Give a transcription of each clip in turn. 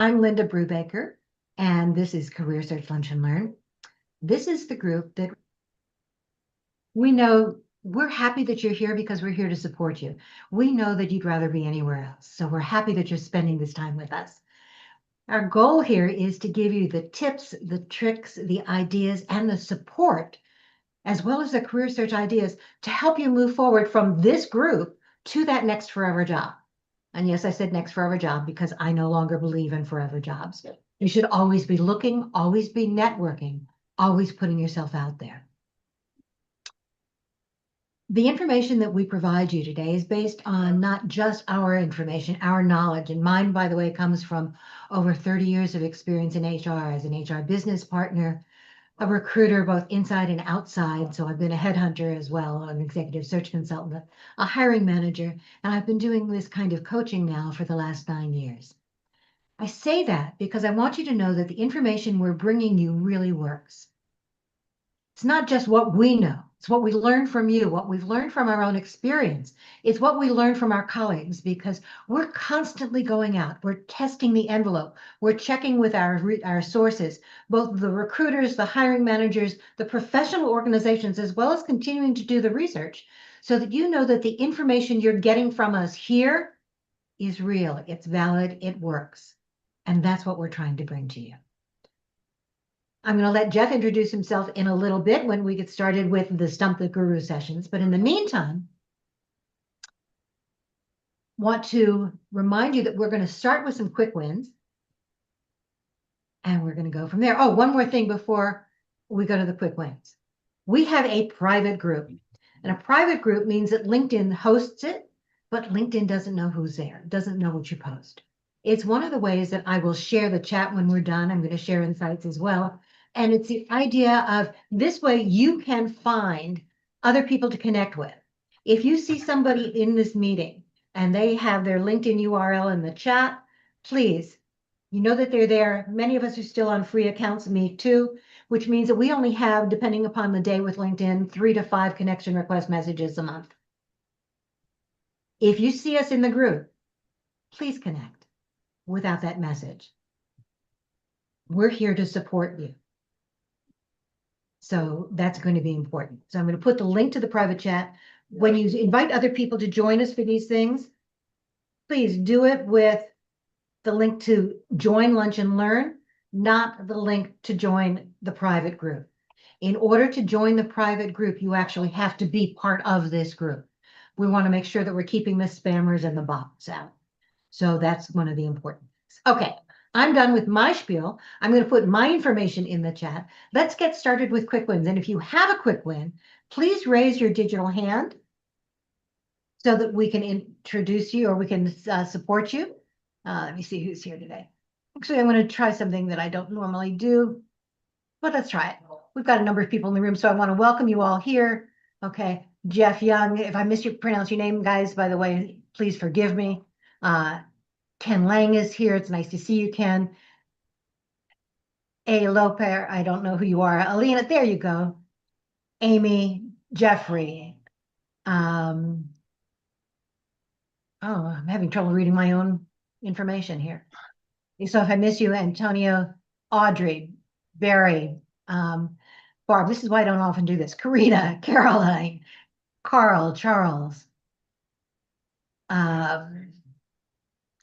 I'm Linda Brubaker, and this is Career Search Lunch and Learn. This is the group that we know we're happy that you're here because we're here to support you. We know that you'd rather be anywhere else, so we're happy that you're spending this time with us. Our goal here is to give you the tips, the tricks, the ideas, and the support, as well as the career search ideas to help you move forward from this group to that next forever job. And yes, I said next forever job because I no longer believe in forever jobs. You should always be looking, always be networking, always putting yourself out there. The information that we provide you today is based on not just our information, our knowledge. And mine, by the way, comes from over 30 years of experience in HR as an HR business partner, a recruiter, both inside and outside. So I've been a headhunter as well, an executive search consultant, a hiring manager, and I've been doing this kind of coaching now for the last 9 years. I say that because I want you to know that the information we're bringing you really works. It's not just what we know. It's what we learn from you, what we've learned from our own experience. It's what we learn from our colleagues because we're constantly going out. We're testing the envelope. We're checking with our sources, both the recruiters, the hiring managers, the professional organizations, as well as continuing to do the research so that you know that the information you're getting from us here is real. It's valid. It works. And that's what we're trying to bring to you. I'm going to let Jeff introduce himself in a little bit when we get started with the Stump the Guru sessions. But in the meantime, want to remind you that we're going to start with some quick wins. And we're going to go from there. Oh, one more thing before we go to the quick wins. We have a private group. And a private group means that LinkedIn hosts it, but LinkedIn doesn't know who's there, doesn't know what you post. It's one of the ways that I will share the chat when we're done. I'm going to share insights as well. And it's the idea of this way you can find other people to connect with. If you see somebody in this meeting and they have their LinkedIn URL in the chat, please, you know that they're there. Many of us are still on free accounts, me too, which means that we only have, depending upon the day with LinkedIn, 3 to 5 connection request messages a month. If you see us in the group, please connect without that message. We're here to support you. So that's going to be important. So I'm going to put the link to the private chat. When you invite other people to join us for these things, please do it with the link to join Lunch and Learn, not the link to join the private group. In order to join the private group, you actually have to be part of this group. We want to make sure that we're keeping the spammers and the bots out. So that's one of the important things. Okay, I'm done with my spiel. I'm going to put my information in the chat. Let's get started with quick wins. And if you have a quick win, please raise your digital hand so that we can introduce you or we can support you. Let me see who's here today. Actually, I'm going to try something that I don't normally do, but let's try it. We've got a number of people in the room, so I want to welcome you all here. Okay, Jeff Young, if I pronounce your name, guys, by the way, please forgive me. Ken Lang is here. It's nice to see you, Ken. A. Loper, I don't know who you are. Alina, there you go. Amy, Jeffrey. Oh, I'm having trouble reading my own information here. So if I miss you, Antonio, Audrey, Barry, Barb, this is why I don't often do this. Karina, Caroline, Carl, Charles,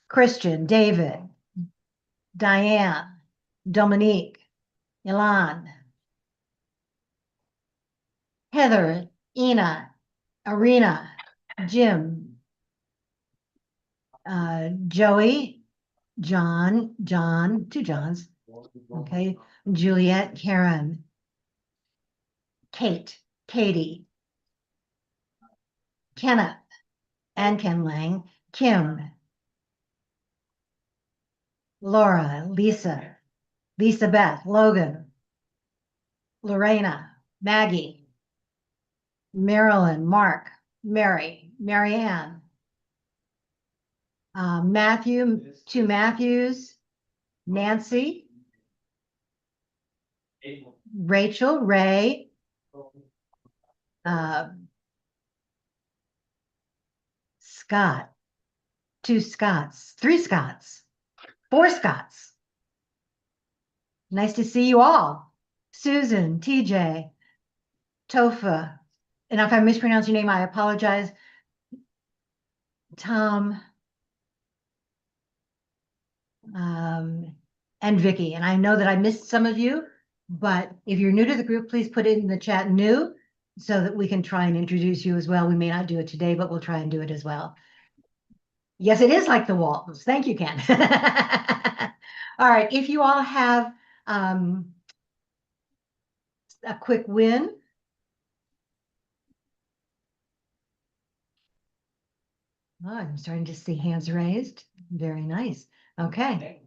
Christian, David, Diane, Dominique, Ilan, Heather, Ina, Arena, Jim, Joey, John, two Johns, okay, Juliet, Karen, Kate, Katie, Kenneth, and Ken Lang, Kim, Laura, Lisa, Beth, Logan, Lorena, Maggie, Marilyn, Mark, Mary, Marianne, Matthew, two Matthews, Nancy, Rachel, Ray, Scott, two Scotts, three Scotts, four Scotts, Nice to see you all. Susan, TJ, Tofa, and if I mispronounce your name, I apologize. Tom, and Vicky. And I know that I missed some of you, but if you're new to the group, please put it in the chat new so that we can try and introduce you as well. We may not do it today, but we'll try and do it as well. Yes, it is like the Waltons. Thank you, Ken. All right, if you all have a quick win. Oh, I'm starting to see hands raised. Very nice. Okay.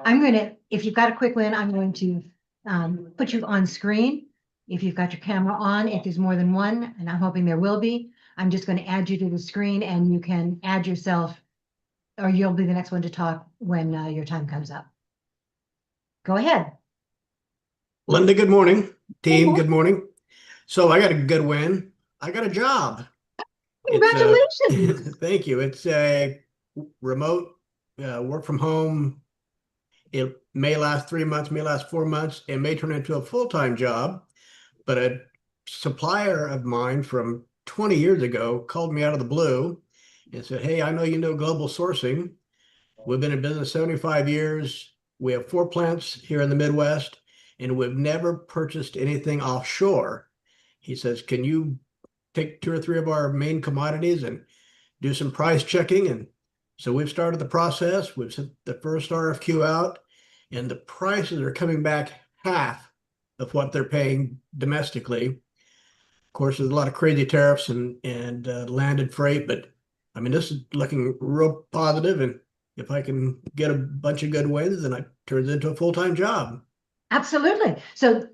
I'm going to, if you've got a quick win, I'm going to put you on screen. If you've got your camera on, if there's more than one, and I'm hoping there will be, I'm just going to add you to the screen and you can add yourself, or you'll be the next one to talk when your time comes up. Go ahead. Linda, good morning. Team, good morning. So I got a good win. I got a job. Congratulations. Thank you. It's a remote work from home. It may last 3 months, may last 4 months. It may turn into a full-time job. But a supplier of mine from 20 years ago called me out of the blue and said, "Hey, I know you know global sourcing. We've been in business 75 years. We have 4 plants here in the Midwest, and we've never purchased anything offshore." He says, "Can you take 2 or 3 of our main commodities and do some price checking?" And so we've started the process. We've sent the first RFQ out, and the prices are coming back half of what they're paying domestically. Of course, there's a lot of crazy tariffs and landed freight, but I mean, this is looking real positive, and if I can get a bunch of good wins, then it turns into a full-time job. Absolutely. So a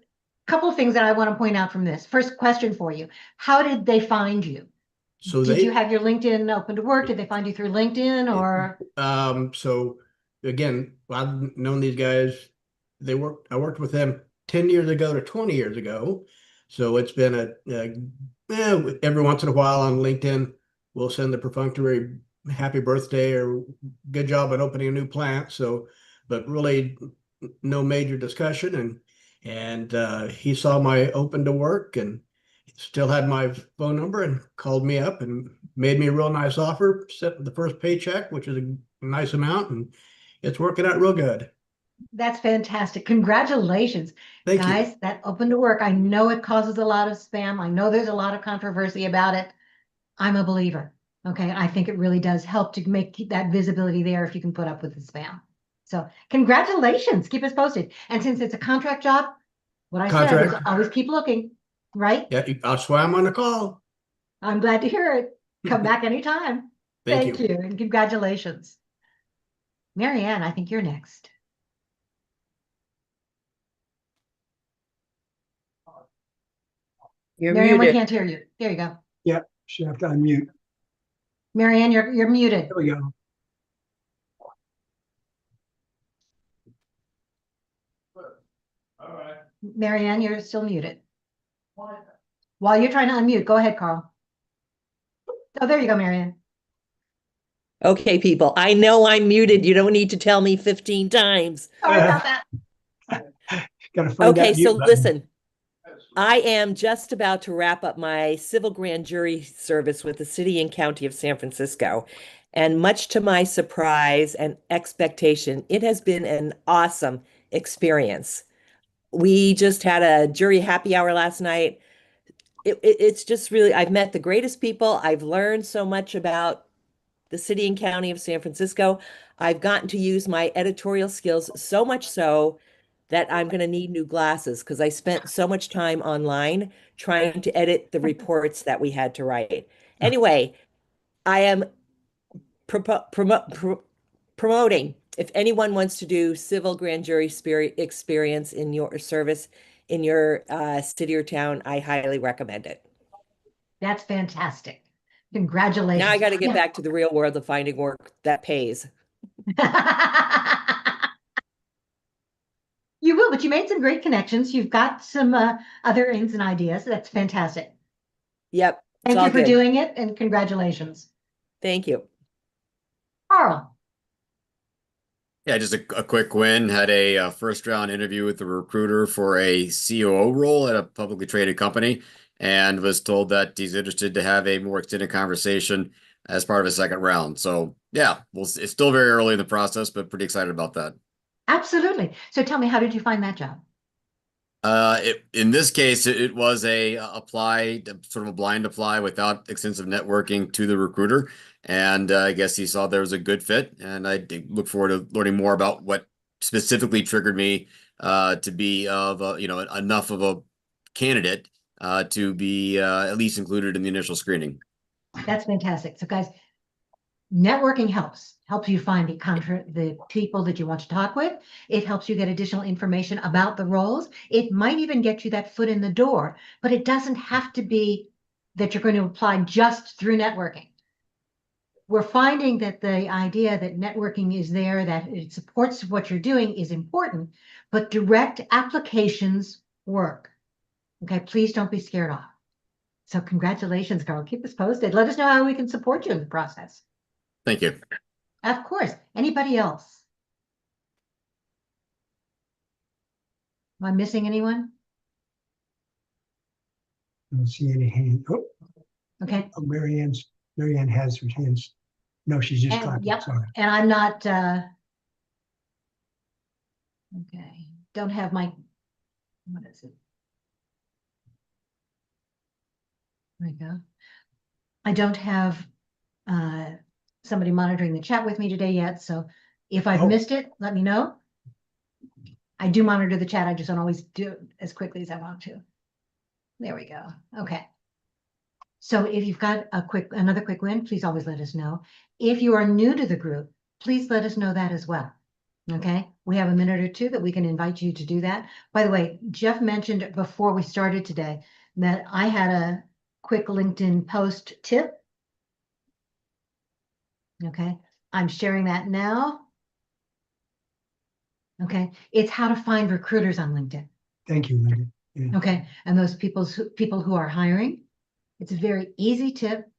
couple of things that I want to point out from this. First question for you. How did they find you? So Did you have your LinkedIn open to work? Did they find you through LinkedIn or? So again, I've known these guys. I worked with them 10 years ago to 20 years ago. So it's been every once in a while on LinkedIn, we'll send the perfunctory happy birthday or good job at opening a new plant. So, but really no major discussion. And he saw my open to work and still had my phone number and called me up and made me a real nice offer, set the first paycheck, which is a nice amount, and it's working out real good. That's fantastic. Congratulations, Thank guys. you. That open to work. I know it causes a lot of spam. I know there's a lot of controversy about it. I'm a believer. Okay. I think it really does help to keep that visibility there if you can put up with the spam. So congratulations. Keep us posted. And since it's a contract job, what I said is Contract. always keep looking, right? Yeah, that's why I'm on the call. I'm glad to hear it. Come back anytime. Thank Thank you. you. And congratulations. Marianne, I think you're next. You're Marianne, we muted. can't hear you. There you go. Yep, should have to unmute. Marianne, you're muted. There we go. All right. Marianne, you're still muted. While you're trying to unmute, go ahead, Carl. Oh, there you go, Marianne. Okay, people, I know I'm muted. You don't need to tell me 15 times. Sorry about that. Gotta find Okay, that so mute button. listen, I am just about to wrap up my civil grand jury service with the city and county of San Francisco. And much to my surprise and expectation, it has been an awesome experience. We just had a jury happy hour last night. It's just really, I've met the greatest people. I've learned so much about the city and county of San Francisco. I've gotten to use my editorial skills so much so that I'm going to need new glasses because I spent so much time online trying to edit the reports that we had to write. Anyway, I am promoting. If anyone wants to do civil grand jury experience in your service in your city or town, I highly recommend it. That's fantastic. Congratulations. Now I got to get back to the real world of finding work that pays. You will, but you made some great connections. You've got some other ins and ideas. That's fantastic. Yep. Thank you for doing it and congratulations. Thank you. Carl. Yeah, just a quick win. Had a first round interview with the recruiter for a COO role at a publicly traded company, and was told that he's interested to have a more extended conversation as part of a second round. So yeah, it's still very early in the process, but pretty excited about that. Absolutely. So tell me, how did you find that job? In this case, it was a apply, sort of a blind apply without extensive networking to the recruiter. And I guess he saw there was a good fit, and I look forward to learning more about what specifically triggered me to be of enough of a candidate to be at least included in the initial screening. That's fantastic. So guys, networking helps you find the people that you want to talk with. It helps you get additional information about the roles. It might even get you that foot in the door, but it doesn't have to be that you're going to apply just through networking. We're finding that the idea that networking is there, that it supports what you're doing, is important, but direct applications work. Okay, please don't be scared off. So congratulations, Carl. Keep us posted. Let us know how we can support you in the process. Thank you. Of course. Anybody else? Am I missing anyone? I don't see any hand. Oh, Okay. oh, Mary Ann has her hands. No, she's just And, clapping. yep. Sorry. And I'm not, okay, don't have my, what is it? There we go. I don't have somebody monitoring the chat with me today yet, so if I've Oh. missed it, let me know. I do monitor the chat, I just don't always do it as quickly as I want to. There we go. Okay. So if you've got another quick win, please always let us know. If you are new to the group, please let us know that as well. Okay, we have a minute or two that we can invite you to do that. By the way, Jeff mentioned before we started today that I had a quick LinkedIn post tip. Okay, I'm sharing that now. Okay, it's how to find recruiters on LinkedIn. Thank you, Linda. Yeah. Okay, and those people who are hiring. It's a very easy tip.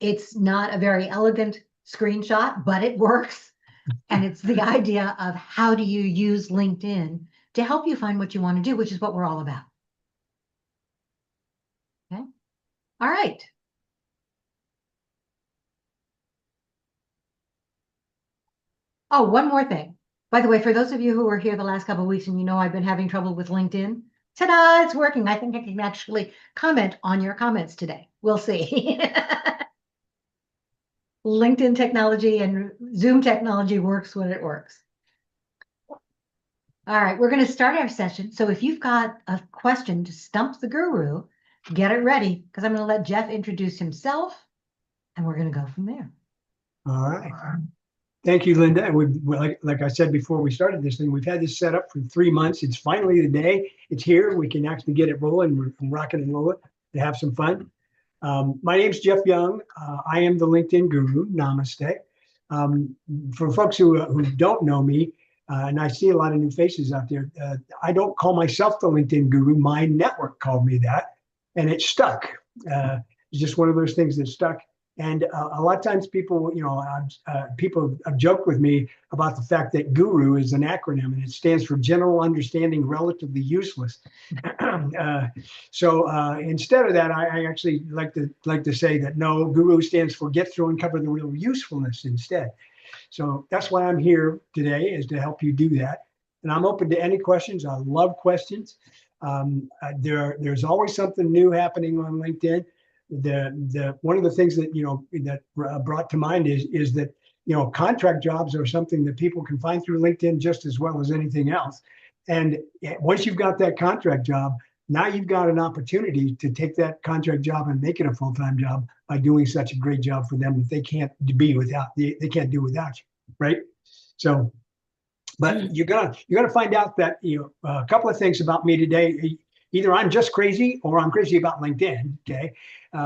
It's not a very elegant screenshot, but it works. And it's the idea of how do you use LinkedIn to help you find what you want to do, which is what we're all about. Okay. All right. Oh, one more thing. By the way, for those of you who were here the last couple of weeks and you know I've been having trouble with LinkedIn, ta-da, it's working. I think I can actually comment on your comments today. We'll see. LinkedIn technology and Zoom technology works when it works. All right, we're going to start our session. So if you've got a question to stump the guru, get it ready, because I'm going to let Jeff introduce himself, and we're going to go from there. All right. Thank you, Linda. And like I said before we started this thing, we've had this set up for 3 months. It's finally the day. It's here. We can actually get it rolling. We're rocking and rolling to have some fun. My name's Jeff Young. I am the LinkedIn guru. Namaste. For folks who don't know me, and I see a lot of new faces out there, I don't call myself the LinkedIn guru. My network called me that, and it stuck. It's just one of those things that stuck. And a lot of times people, people have joked with me about the fact that GURU is an acronym and it stands for General Understanding Relatively Useless. So instead of that, I actually like to say that no, GURU stands for Get Through and Cover the Real Usefulness instead. So that's why I'm here today, is to help you do that. And I'm open to any questions. I love questions. There's always something new happening on LinkedIn. One of the things that brought to mind is that contract jobs are something that people can find through LinkedIn just as well as anything else. And once you've got that contract job, now you've got an opportunity to take that contract job and make it a full-time job by doing such a great job for them that they can't do without you, right? So, but you're gonna find out that a couple of things about me today. Either I'm just crazy or I'm crazy about LinkedIn, okay?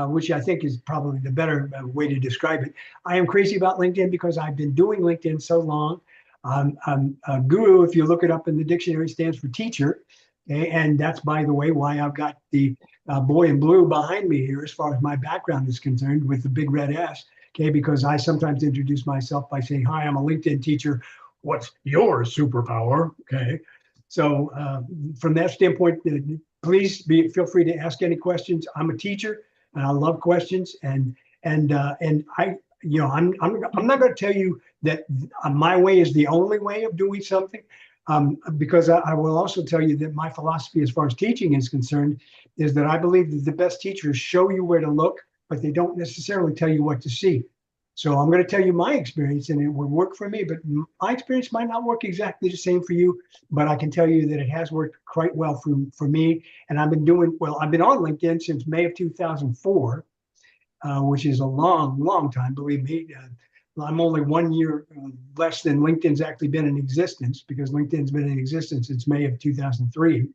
Which I think is probably the better way to describe it. I am crazy about LinkedIn because I've been doing LinkedIn so long. I'm a guru, if you look it up in the dictionary, stands for teacher. Okay? And that's, by the way, why I've got the boy in blue behind me here as far as my background is concerned with the big red S, okay? Because I sometimes introduce myself by saying, hi, I'm a LinkedIn teacher what's your superpower? Okay. So from that standpoint, please feel free to ask any questions. I'm a teacher and I love questions, and I, I'm not going to tell you that my way is the only way of doing something, because I will also tell you that my philosophy as far as teaching is concerned is that I believe that the best teachers show you where to look, but they don't necessarily tell you what to see. So I'm going to tell you my experience, and it would work for me, but my experience might not work exactly the same for you, but I can tell you that it has worked quite well for me. And I've been I've been on LinkedIn since May of 2004, which is a long time, believe me. I'm only 1 year less than LinkedIn's actually been in existence, because LinkedIn's been in existence since May of 2003.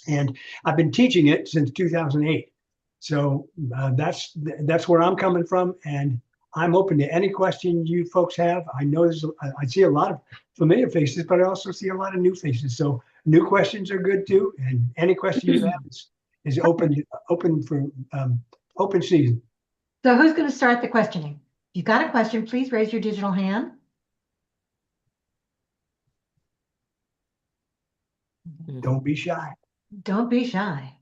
And I've been teaching it since 2008. So that's where I'm coming from. And I'm open to any question you folks have. I know I see a lot of familiar faces, but I also see a lot of new faces. So new questions are good too. And any question you have is open for open season. So who's going to start the questioning? If you've got a question, please raise your digital hand. Don't be shy. Don't be shy.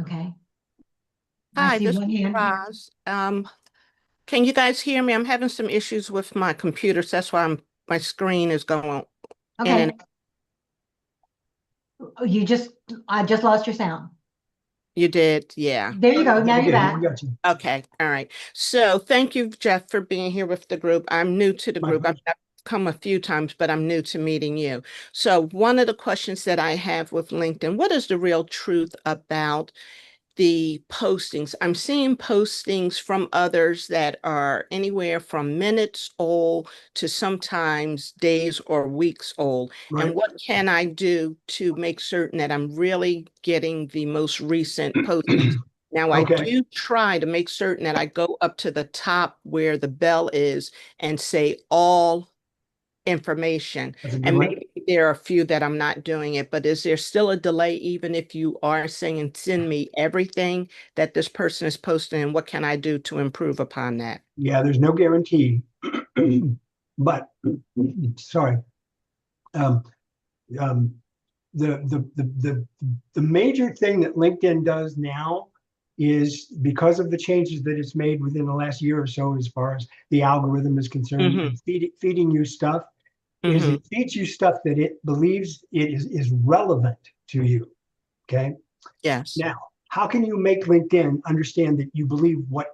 Okay. Hi, I see this one is hand. Roz. Can you guys hear me? I'm having some issues with my computer, so that's why my screen is going in Okay. and I just lost your sound. you did, yeah. There you go. Now you're back. We got you. Okay, all right. So thank you, Jeff, for being here with the group. I'm new to the My group. I've come a few times, but I'm new to meeting you. So one of the questions that I have with LinkedIn, what is the real truth about the postings? I'm seeing postings from others that are anywhere from minutes old to sometimes days or weeks old. Right. And what can I do to make certain that I'm really getting the most recent postings? Now, I Okay. do try to make certain that I go up to the top where the bell is and say all information. That's a good And one. maybe there are a few that I'm not doing it, but is there still a delay even if you are saying send me everything that this person is posting, and what can I do to improve upon that? Yeah, there's no guarantee, but sorry. Um, um, the major thing that LinkedIn does now is, because of the changes that it's made within the last year or so, as far as the algorithm is concerned, and feeding you stuff, is it feeds you stuff that it believes is relevant to you. Okay. Yes. Now, how can you make LinkedIn understand that you believe what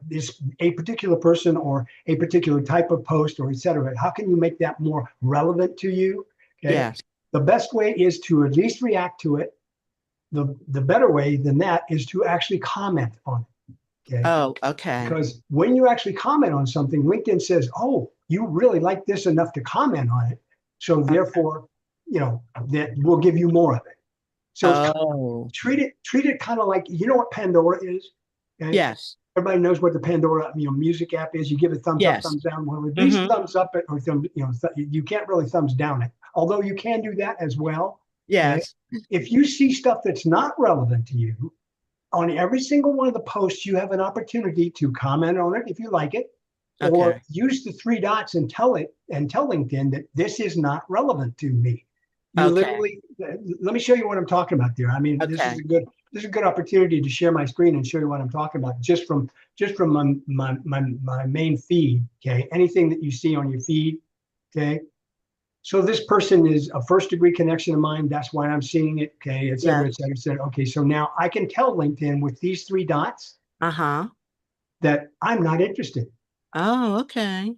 a particular person or a particular type of post or et cetera? How can you make that more relevant to you? Okay? Yes. The best way is to at least react to it. The better way than that is to actually comment on it. Okay. Oh, okay. Because when you actually comment on something, LinkedIn says, oh, you really like this enough to comment on it. So therefore, that we'll give you more of it. So treat it kind of like, what Pandora is. Okay? Yes. Everybody knows what the Pandora music app is. You give it thumbs up, thumbs down. Well, at least thumbs up it, or you can't really thumbs down it. Although you can do that as well. Yes. Okay? If you see stuff that's not relevant to you, on every single one of the posts, you have an opportunity to comment on it if you like it, or use the 3 dots and tell LinkedIn that this is not relevant to me. You literally, let me show you what I'm talking about there. I mean, this is a good opportunity to share my screen and show you what I'm talking about just from my main feed. Okay, anything that you see on your feed. Okay, so this person is a first-degree connection of mine. That's why I'm seeing it. Okay, et cetera, et cetera, et cetera. Okay, so now I can tell LinkedIn with these 3 dots that I'm not interested. Oh, okay.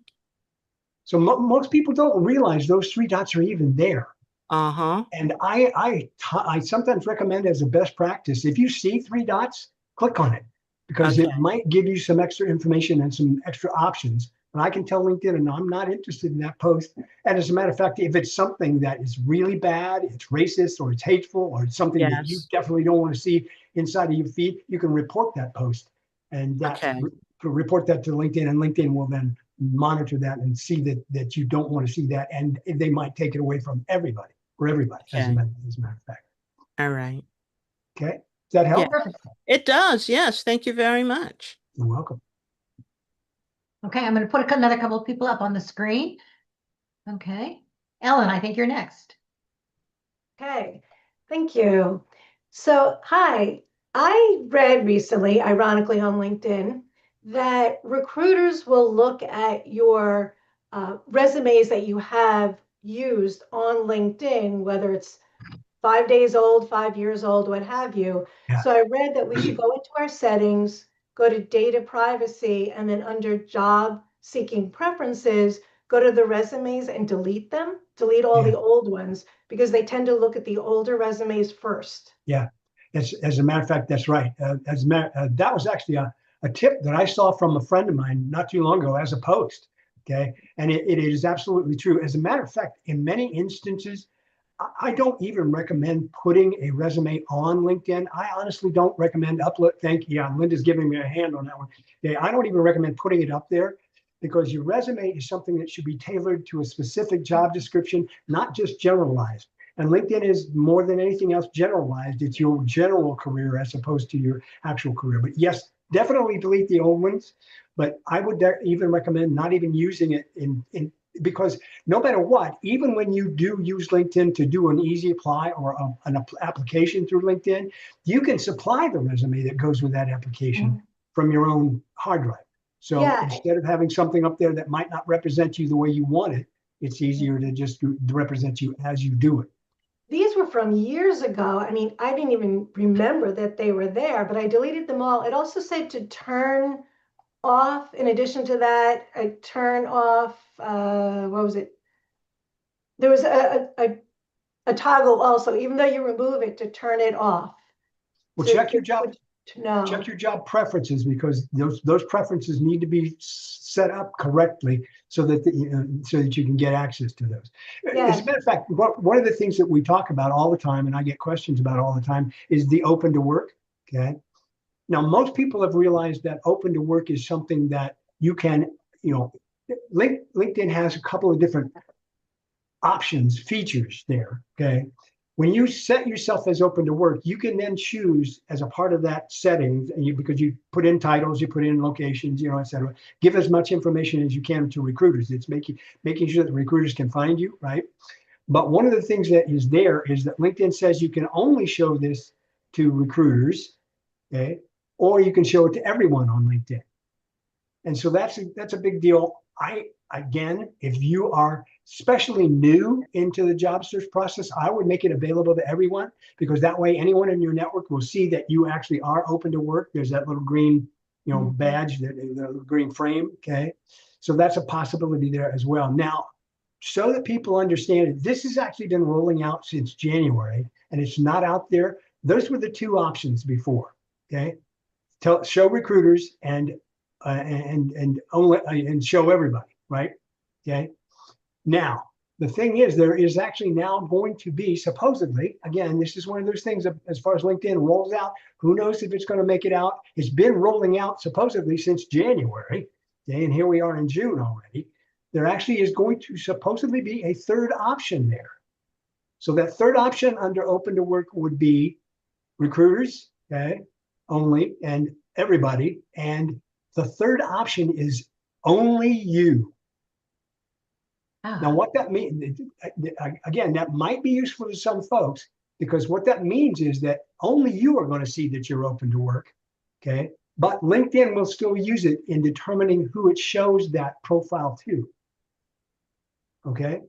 So most people don't realize those 3 dots are even there. And I sometimes recommend as a best practice, if you see 3 dots, click on it, because it might give you some extra information and some extra options. And I can tell LinkedIn, and I'm not interested in that post. And as a matter of fact, if it's something that is really bad, it's racist or it's hateful or it's something that you definitely don't want to see inside of your feed, you can report that post and report that to LinkedIn, and LinkedIn will then monitor that and see that you don't want to see that. And they might take it away from everybody. For everybody, as a matter of fact. All right. Okay. Does that help? Perfect. It does. Yes. Thank you very much. You're welcome. Okay, I'm going to put another couple of people up on the screen. Okay. Ellen, I think you're next. Okay, thank you. So, hi, I read recently, ironically on LinkedIn, that recruiters will look at your resumes that you have used on LinkedIn, whether it's 5 days old, 5 years old, what have you. Yeah. So I read that we should go into our settings, go to data privacy, and then under job seeking preferences, go to the resumes and delete them, delete all Yeah. the old ones, because they tend to look at the older resumes first. Yeah, as a matter of fact, that's right. That was actually a tip that I saw from a friend of mine not too long ago as a post. Okay, and it is absolutely true. As a matter of fact, in many instances, I don't even recommend putting a resume on LinkedIn. I honestly don't recommend upload. Thank you. Yeah, Linda's giving me a hand on that one. Yeah, I don't even recommend putting it up there because your resume is something that should be tailored to a specific job description, not just generalized. And LinkedIn is more than anything else generalized. It's your general career as opposed to your actual career. But yes, definitely delete the old ones. But I would even recommend not even using it in because no matter what, even when you do use LinkedIn to do an easy apply or an application through LinkedIn, you can supply the resume that goes with that application from your own hard drive. So Yeah. instead of having something up there that might not represent you the way you want it, it's easier to just represent you as you do it. These were from years ago. I mean, I didn't even remember that they were there, but I deleted them all. It also said to turn off, in addition to that, I turn off, what was it? There was a toggle also, even though you remove it, to turn it off. Well, So check your job. to know. Check your job preferences because those preferences need to be set up correctly so that so that you can get access to those. Yes. As a matter of fact, one of the things that we talk about all the time, and I get questions about all the time, is the open to work. Okay. Now, most people have realized that open to work is something that you can, LinkedIn has a couple of different options, features there. Okay. When you set yourself as open to work, you can then choose as a part of that setting, because you put in titles, you put in locations, et cetera, give as much information as you can to recruiters. It's making sure that recruiters can find you, right? But one of the things that is there is that LinkedIn says you can only show this to recruiters, okay? Or you can show it to everyone on LinkedIn. And so that's a big deal. Again, if you are especially new into the job search process, I would make it available to everyone because that way anyone in your network will see that you actually are open to work. There's that little green, badge, the green frame. Okay. So that's a possibility there as well. Now, so that people understand it, this has actually been rolling out since January and it's not out there. Those were the two options before. Okay. Show recruiters and show everybody, right? Okay. Now, the thing is, there is actually now going to be supposedly, again, this is one of those things as far as LinkedIn rolls out, who knows if it's going to make it out. It's been rolling out supposedly since January, okay, and here we are in June already. There actually is going to supposedly be a third option there. So that third option under open to work would be recruiters, okay, only, and everybody. And the third option is only you. Now, what that means, again, that might be useful to some folks because what that means is that only you are going to see that you're open to work, okay? But LinkedIn will still use it in determining who it shows that profile to, okay?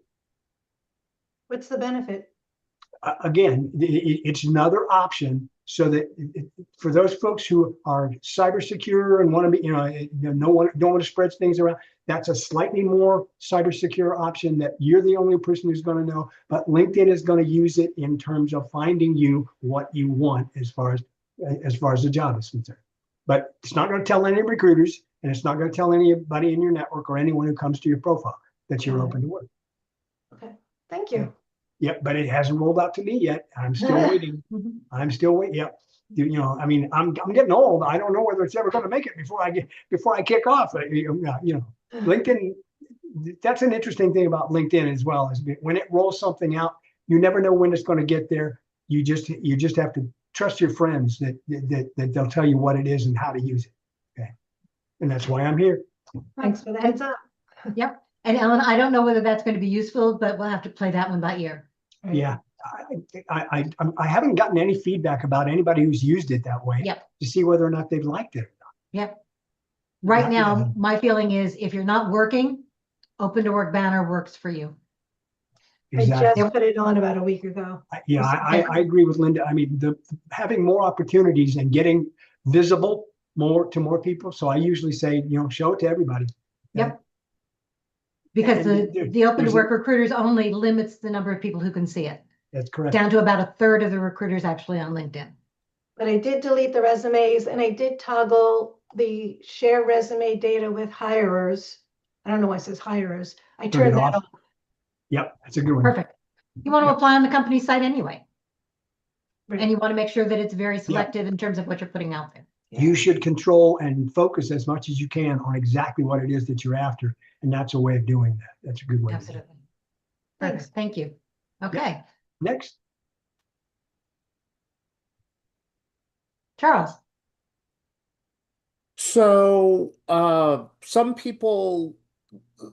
What's the benefit? Again, it's another option so that for those folks who are cyber secure and want to be, don't want to spread things around, that's a slightly more cyber secure option that you're the only person who's going to know. But LinkedIn is going to use it in terms of finding you what you want as far as the job is concerned. But it's not going to tell any recruiters, and it's not going to tell anybody in your network or anyone who comes to your profile that you're open to work. Okay, thank you. Yep, but it hasn't rolled out to me yet. I'm still waiting. I'm still waiting. Yep. I mean, I'm getting old. I don't know whether it's ever going to make it before I kick off. LinkedIn. That's an interesting thing about LinkedIn as well. Is when it rolls something out, you never know when it's going to get there. You just have to trust your friends that they'll tell you what it is and how to use it. Okay, and that's why I'm here. Thanks for the heads up. Yep. And Ellen, I don't know whether that's going to be useful, but we'll have to play that one by ear. Right? Yeah, I haven't gotten any feedback about anybody who's used it that way. Yep. To see whether or not they've liked it. Yep. Right Yeah, yeah. now, my feeling is if you're not working, Open to Work banner works for you. I Exactly. just put it on about a week ago. Yeah, I agree with Linda. I mean, having more opportunities and getting visible more to more people. So I usually say, show it to everybody. Yep. Because And the Open to there's Work recruiters only limits the number of people who can see it, That's correct. down to about a third of the recruiters actually on LinkedIn. But I did delete the resumes and I did toggle the share resume data with hirers. I don't know why it says hirers. I Turn it turned that off. off. Yep, that's a good one. Perfect. You want to Yep. apply on the company site anyway. Right. And you want to make sure that it's very selective in terms of what you're putting out there. You should control and focus as much as you can on exactly what it is that you're after. And that's a way of doing that. That's a good way. to do it. Absolutely. Thanks. Perfect. Thank you. Okay, Next. Charles. So, some people,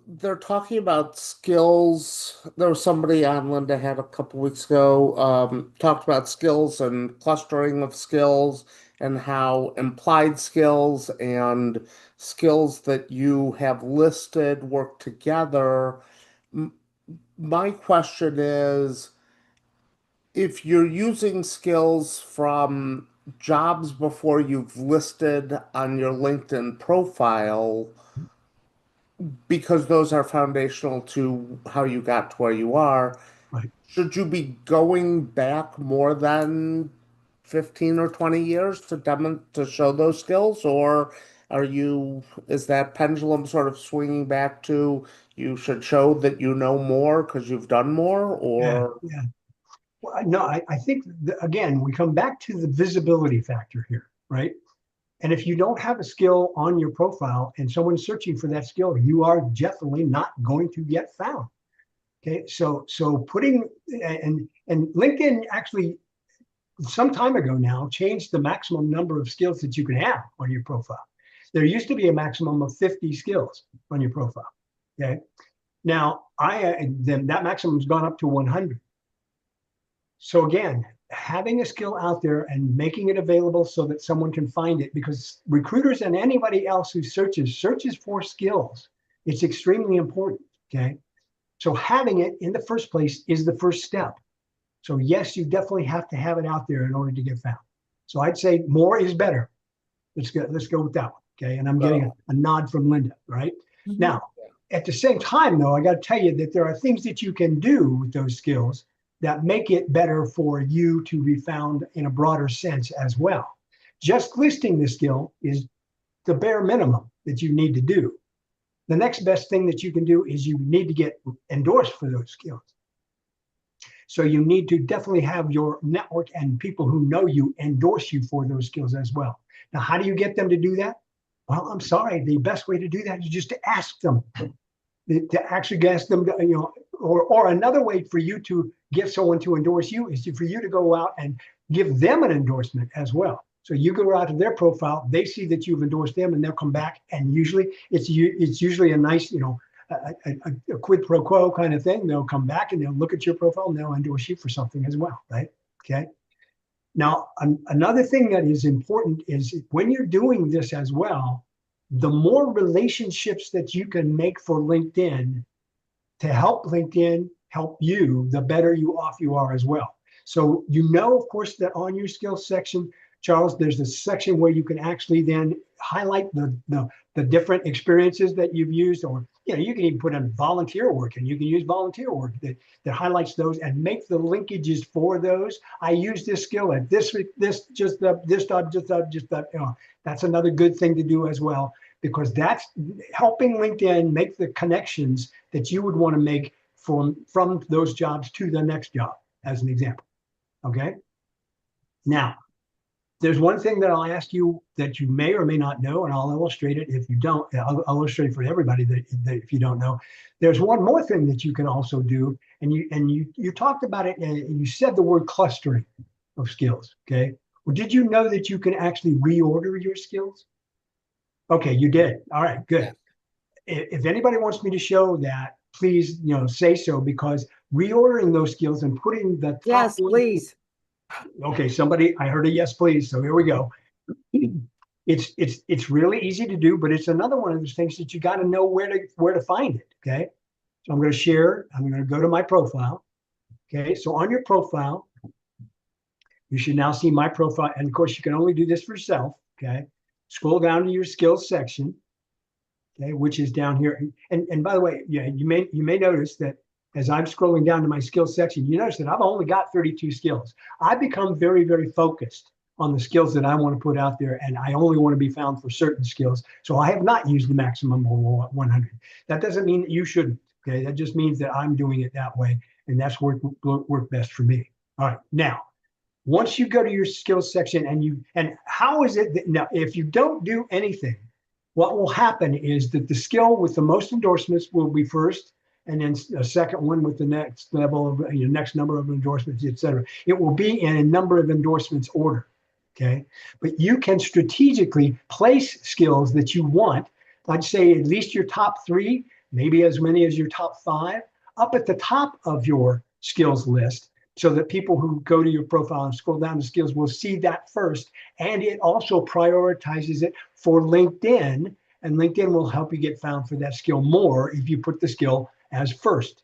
they're talking about skills. There was somebody on Linda had a couple weeks ago, talked about skills and clustering of skills and how implied skills and skills that you have listed work together. My question is, if you're using skills from jobs before you've listed on your LinkedIn profile, because those are foundational to how you got to where you are, Right. should you be going back more than 15 or 20 years to show those skills, or is that pendulum sort of swinging back to you should show that you know more because you've done more, or Yeah. Well, no, I think, again, we come back to the visibility factor here, right? And if you don't have a skill on your profile and someone's searching for that skill, you are definitely not going to get found. Okay, so putting and LinkedIn actually some time ago now changed the maximum number of skills that you can have on your profile. There used to be a maximum of 50 skills on your profile. Okay, now that maximum's gone up to 100. So again, having a skill out there and making it available so that someone can find it, because recruiters and anybody else who searches for skills, it's extremely important. Okay, so having it in the first place is the first step. So yes, you definitely have to have it out there in order to get found. So I'd say more is better. Let's go with that one. Okay, and I'm getting a nod from Linda. Right. Mhm. Now, at the same time, though, I got to tell you that there are things that you can do with those skills that make it better for you to be found in a broader sense as well. Just listing the skill is the bare minimum that you need to do. The next best thing that you can do is you need to get endorsed for those skills. So you need to definitely have your network and people who know you endorse you for those skills as well. Now, how do you get them to do that? Well, I'm sorry, the best way to do that is just to ask them, to actually ask them, or another way for you to get someone to endorse you is for you to go out and give them an endorsement as well. So you go out to their profile, they see that you've endorsed them, and they'll come back. And usually it's usually a nice, a quid pro quo kind of thing. They'll come back and they'll look at your profile and they'll endorse you for something as well, right? Okay. Now, another thing that is important is when you're doing this as well, the more relationships that you can make for LinkedIn to help LinkedIn help you, the better off you are as well. So of course, that on your skills section, Charles, there's a section where you can actually then highlight the different experiences that you've used, or you can even put in volunteer work, and you can use volunteer work that highlights those and make the linkages for those. I use this skill at this job. That's another good thing to do as well, because that's helping LinkedIn make the connections that you would want to make from those jobs to the next job, as an example. Okay. Now, there's one thing that I'll ask you that you may or may not know, and I'll illustrate it if you don't. I'll illustrate for everybody that if you don't know. There's one more thing that you can also do, and you talked about it, and you said the word clustering of skills. Okay. Well, did you know that you can actually reorder your skills? Okay, you did. All right, good. if anybody wants me to show that, please, say so, because reordering those skills and putting the top Yes, one- please. Okay, I heard a yes, please. So here we go. It's really easy to do, but it's another one of those things that you got to know where to find it. Okay. So I'm going to share. I'm going to go to my profile. Okay. So on your profile, you should now see my profile. And of course, you can only do this for yourself. Okay. Scroll down to your skills section. Okay, which is down here. And by the way, yeah, you may notice that as I'm scrolling down to my skills section, you notice that I've only got 32 skills. I've become very, very focused on the skills that I want to put out there, and I only want to be found for certain skills. So I have not used the maximum of 100. That doesn't mean that you shouldn't. Okay, that just means that I'm doing it that way, and that's worked best for me. All right, now, once you go to your skills section and how is it that now, if you don't do anything, what will happen is that the skill with the most endorsements will be first, and then a second one with the next level of next number of endorsements, et cetera. It will be in a number of endorsements order. Okay, but you can strategically place skills that you want. I'd say at least your top 3, maybe as many as your top 5, up at the top of your skills list, so that people who go to your profile and scroll down to skills will see that first. And it also prioritizes it for LinkedIn, and LinkedIn will help you get found for that skill more if you put the skill as first.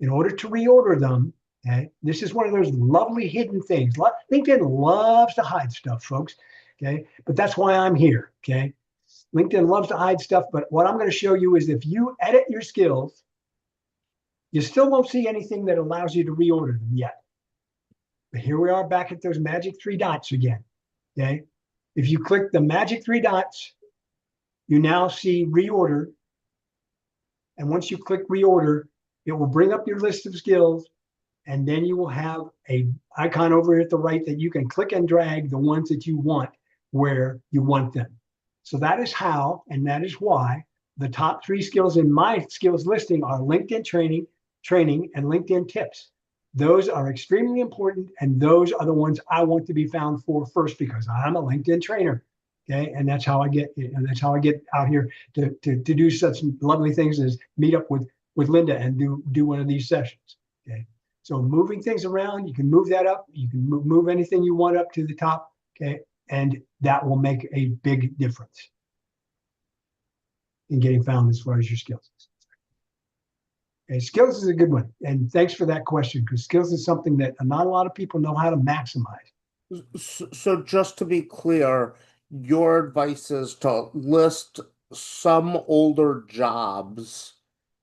In order to reorder them, okay, this is one of those lovely hidden things. LinkedIn loves to hide stuff, folks. Okay, but that's why I'm here. Okay, LinkedIn loves to hide stuff, but what I'm going to show you is if you edit your skills, you still won't see anything that allows you to reorder them yet. But here we are back at those magic 3 dots again. Okay, if you click the magic 3 dots, you now see reorder. And once you click reorder, it will bring up your list of skills. And then you will have an icon over here at the right that you can click and drag the ones that you want where you want them. So that is how, and that is why the top 3 skills in my skills listing are LinkedIn training, and LinkedIn tips. Those are extremely important, and those are the ones I want to be found for first, because I'm a LinkedIn trainer. Okay, and that's how I get out here to do such lovely things as meet up with Linda and do one of these sessions. Okay. So moving things around, you can move that up. You can move anything you want up to the top, okay? And that will make a big difference in getting found as far as your skills. Okay, skills is a good one. And thanks for that question, because skills is something that not a lot of people know how to maximize. So just to be clear, your advice is to list some older jobs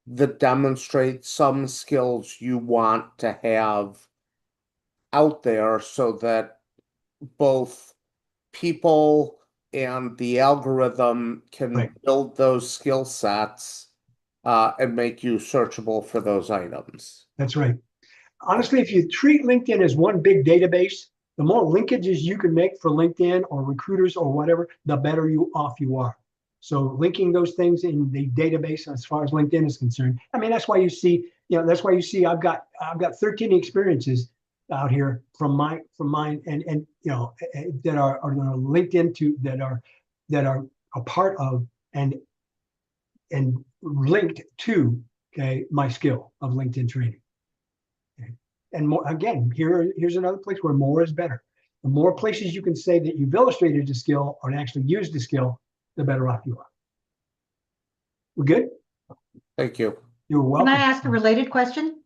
that demonstrate some skills you want to have out there so that both people and the algorithm can build those skill sets and make you searchable for those items. That's right. Honestly, if you treat LinkedIn as one big database, the more linkages you can make for LinkedIn or recruiters or whatever, the better off you are. So linking those things in the database as far as LinkedIn is concerned. I mean, that's why you see, I've got 13 experiences out here from mine and that are linked into that are a part of and linked to my skill of LinkedIn training. Okay. And more, again, here's another place where more is better. The more places you can say that you've illustrated the skill or actually used the skill, the better off you are. We're good? Thank you. You're welcome. Can I ask a related question?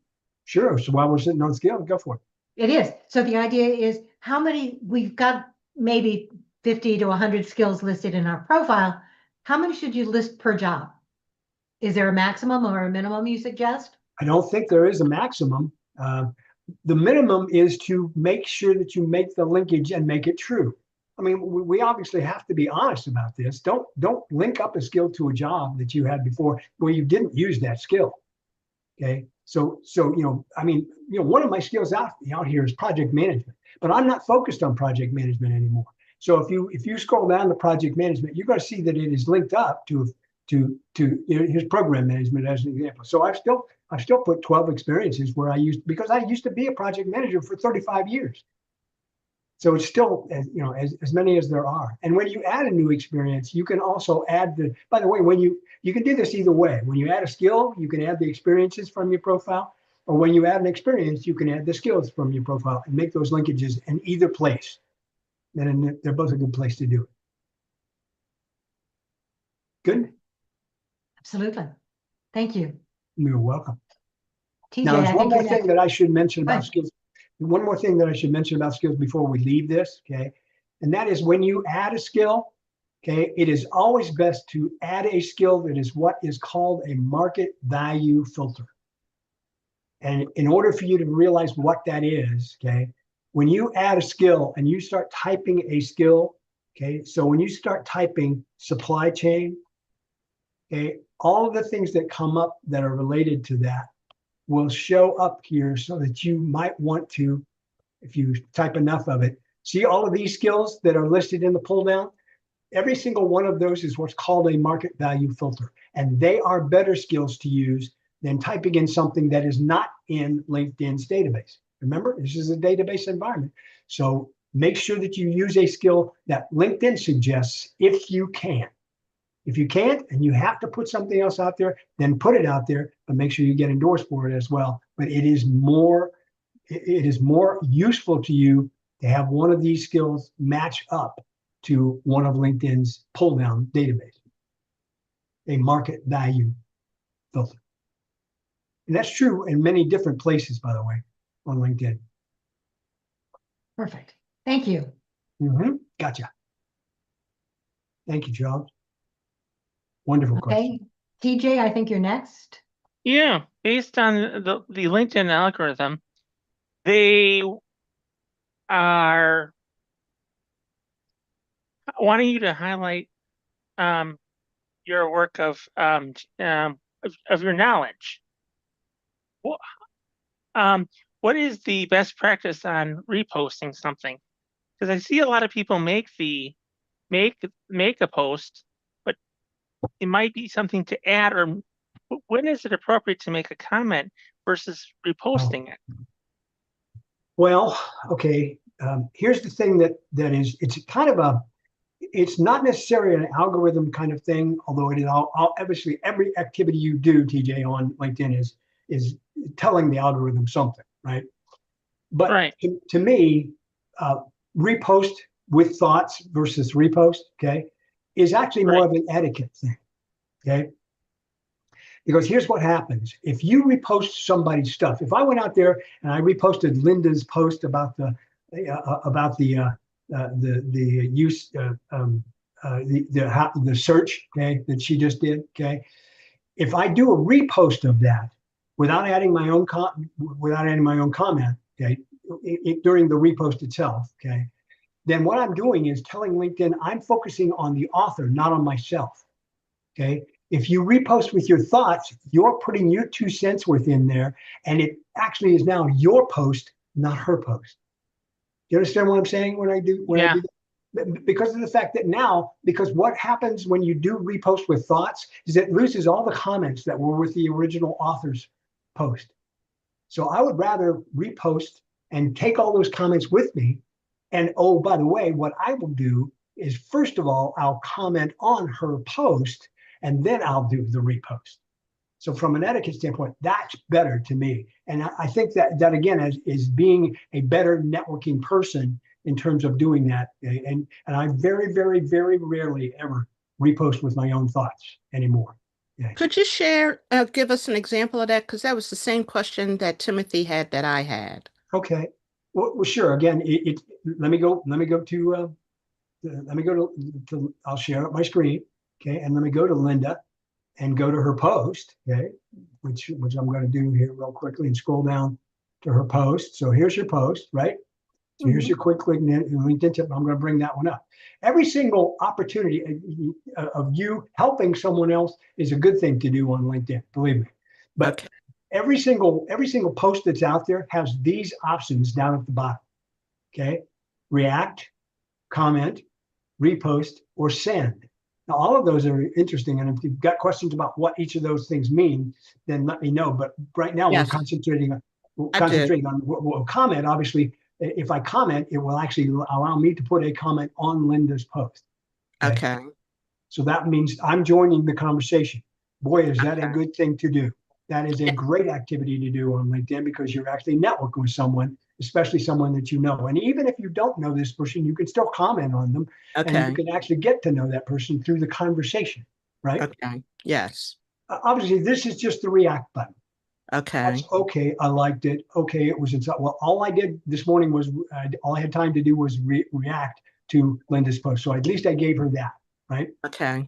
Sure. So while we're sitting on scale, go for it. It is. So the idea is how many, we've got maybe 50 to 100 skills listed in our profile. How many should you list per job? Is there a maximum or a minimum you suggest? I don't think there is a maximum. The minimum is to make sure that you make the linkage and make it true. I mean, we obviously have to be honest about this. Don't link up a skill to a job that you had before where you didn't use that skill. Okay. So one of my skills out here is project management, but I'm not focused on project management anymore. So if you scroll down to project management, you're going to see that it is linked up to his program management as an example. So I've still put 12 experiences where because I used to be a project manager for 35 years. So it's still, as many as there are. And when you add a new experience, you can also add by the way, you can do this either way. When you add a skill, you can add the experiences from your profile, or when you add an experience, you can add the skills from your profile and make those linkages in either place. Then they're both a good place to do it. Good? Absolutely. Thank you. You're welcome. TJ, Now, there's I one think more you're thing next. that I should mention Go about ahead. skills. One more thing that I should mention about skills before we leave this, okay? And that is when you add a skill, okay, it is always best to add a skill that is what is called a market value filter. And in order for you to realize what that is, okay, when you add a skill and you start typing a skill, okay, so when you start typing supply chain, okay, all of the things that come up that are related to that will show up here so that you might want to, if you type enough of it, see all of these skills that are listed in the pull down. Every single one of those is what's called a market value filter. And they are better skills to use than typing in something that is not in LinkedIn's database. Remember, this is a database environment. So make sure that you use a skill that LinkedIn suggests if you can. If you can't and you have to put something else out there, then put it out there, but make sure you get endorsed for it as well. But it is more useful to you to have one of these skills match up to one of LinkedIn's pull down database, a market value filter. And that's true in many different places, by the way, on LinkedIn. Perfect. Thank you. Gotcha. Thank you, Charles. Wonderful question. Okay. TJ, I think you're next. Yeah, based on the LinkedIn algorithm, they are wanting you to highlight your work of your knowledge. What is the best practice on reposting something? Because I see a lot of people make a post, but it might be something to add, or when is it appropriate to make a comment versus reposting it? Well, okay. Here's the thing that is, it's kind of it's not necessarily an algorithm kind of thing, although it is obviously every activity you do, TJ, on LinkedIn is telling the algorithm something, right? But right. To me, repost with thoughts versus repost, okay, is actually more of an etiquette thing, okay? Because here's what happens. If you repost somebody's stuff, if I went out there and I reposted Linda's post about the search, okay, that she just did, okay. If I do a repost of that without adding my own comment, okay, during the repost itself, okay, then what I'm doing is telling LinkedIn I'm focusing on the author, not on myself, okay. If you repost with your thoughts, you're putting your 2 cents worth in there, and it actually is now your post, not her post. You understand what I'm saying when I do that? Because of the fact that now, because what happens when you do repost with thoughts is it loses all the comments that were with the original author's post. So I would rather repost and take all those comments with me. And oh, by the way, what I will do is, first of all, I'll comment on her post, and then I'll do the repost. So from an etiquette standpoint, that's better to me. And I think that again is being a better networking person in terms of doing that. And I very, very, very rarely ever repost with my own thoughts anymore. Yeah. Could you give us an example of that? Because that was the same question that Timothy had that I had. Okay. Well, sure. Again, let me go to I'll share up my screen. Okay. And let me go to Linda and go to her post. Okay. Which I'm going to do here real quickly and scroll down to her post. So here's your post, right? So here's your quick LinkedIn tip. I'm going to bring that one up. Every single opportunity of you helping someone else is a good thing to do on LinkedIn, believe me. But every single post that's out there has these options down at the bottom. Okay, react, comment, repost, or send. Now, all of those are interesting, and if you've got questions about what each of those things mean, then let me know. But right now, we're concentrating on comment. Obviously, if I comment, it will actually allow me to put a comment on Linda's post. Okay. So that means I'm joining the conversation. Boy, is that a Okay. good thing to do. That is a great activity to do on LinkedIn because you're actually networking with someone, especially someone that you know. And even if you don't know this person, you can still comment on them and you Okay. can actually get to know that person through the conversation, right? Okay. Yes. Obviously, this is just the react button. Okay. That's okay. I liked it. Okay, it was inside. Well, all I did this morning was all I had time to do was react to Linda's post. So at least I gave her that, right? Okay.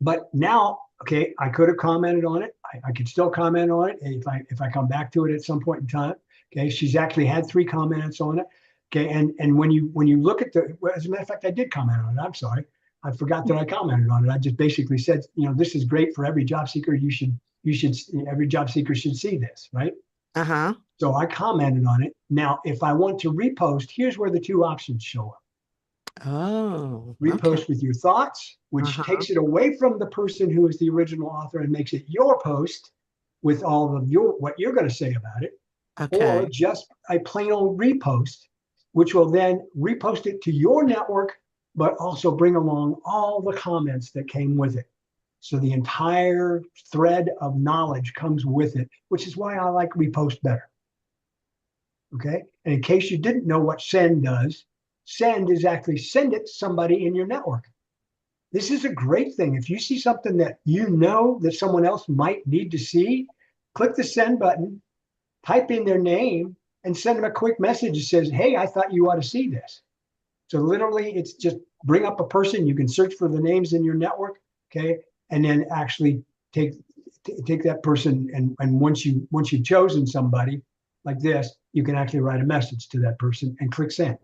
But now, okay, I could have commented on it. I could still comment on it if I come back to it at some point in time. Okay, she's actually had 3 comments on it. Okay, and when you look at well, as a matter of fact, I did comment on it. I'm sorry, I forgot that I commented on it. I just basically said, this is great for every job seeker. Every job seeker should see this, right? Uh-huh. So I commented on it. Now, if I want to repost, here's where the 2 options show up. Oh, Repost okay. with your thoughts, which Uh-huh. takes it away from the person who is the original author and makes it your post with all of what you're going to say about it, or Okay. just a plain old repost, which will then repost it to your network, but also bring along all the comments that came with it. So the entire thread of knowledge comes with it, which is why I like repost better. Okay. And in case you didn't know what send does, send is actually send it to somebody in your network. This is a great thing. If you see something that you know that someone else might need to see, click the send button, type in their name, and send them a quick message that says, hey, I thought you ought to see this. So literally, it's just bring up a person. You can search for the names in your network, okay, and then actually take that person, and once you've chosen somebody like this, you can actually write a message to that person and click send.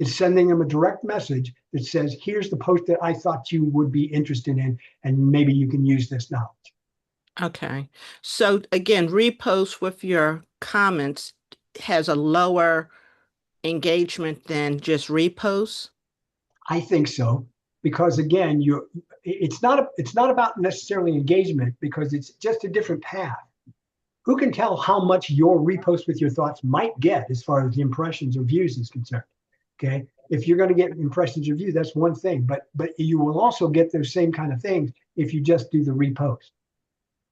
It's sending them a direct message that says, here's the post that I thought you would be interested in, and maybe you can use this knowledge. Okay. So again, repost with your comments has a lower engagement than just repost? I think so, because again, it's not about necessarily engagement, because it's just a different path. Who can tell how much your repost with your thoughts might get as far as the impressions or views is concerned? Okay, if you're going to get impressions or views, that's one thing, but you will also get those same kind of things if you just do the repost.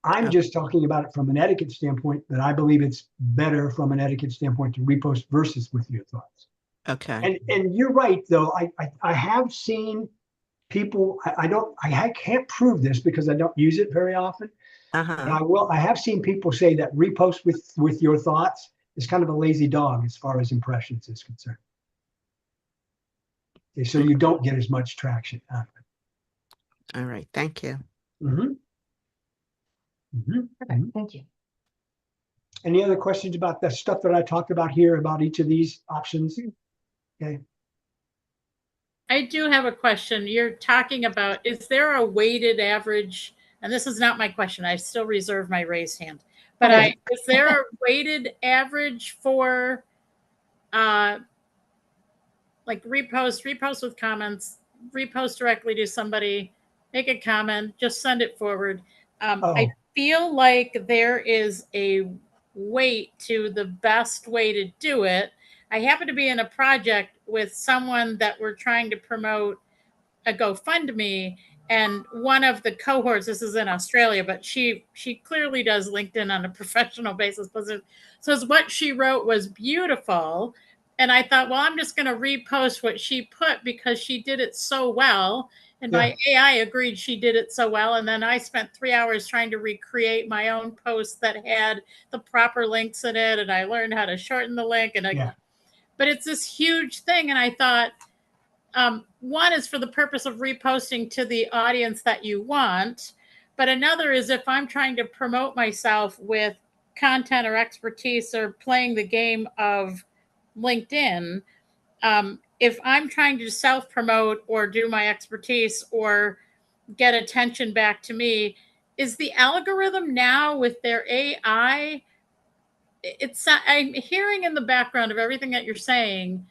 I'm just talking about it from an etiquette standpoint, that I believe it's better from an etiquette standpoint to repost versus with your thoughts. Okay. And you're right, though. I have seen people. I can't prove this because I don't use it very often. But Uh-huh. I have seen people say that repost with your thoughts is kind of a lazy dog as far as impressions is concerned. Okay, so you don't get as much traction out of it. All right. Thank you. Perfect. Thank you. Any other questions about the stuff that I talked about here about each of these options? Okay. I do have a question. You're talking about, is there a weighted average? And this is not my question. I still reserve my raised hand. But Okay. is there a weighted average for like repost with comments, repost directly to somebody, make a comment, just send it forward? I feel like there is a weight to the best way to do it. I happen to be in a project with someone that we're trying to promote a GoFundMe, and one of the cohorts, this is in Australia, but she clearly does LinkedIn on a professional basis. So what she wrote was beautiful. And I thought, well, I'm just going to repost what she put because she did it so well. And my AI agreed she did it so well. And then I spent 3 hours trying to recreate my own post that had the proper links in it. And I learned how to shorten the link. But it's this huge thing. And I thought, one is for the purpose of reposting to the audience that you want. But another is if I'm trying to promote myself with content or expertise or playing the game of LinkedIn, if I'm trying to self-promote or do my expertise or get attention back to me, is the algorithm now with their AI, I'm hearing in the background of everything that you're saying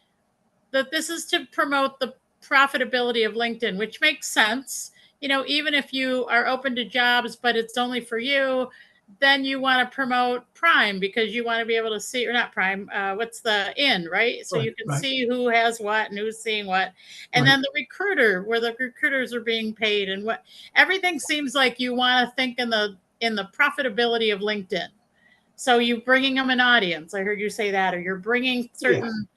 that this is to promote the profitability of LinkedIn, which makes sense. Even if you are open to jobs, but it's only for you, then you want to promote Prime because you want to be able to see, or not Prime, what's the in, right? So you can see who has what and who's seeing what. And then the recruiter, where the recruiters are being paid and what, everything seems like you want to think in the profitability of LinkedIn. So you bringing them an audience. I heard you say that, or you're bringing certain.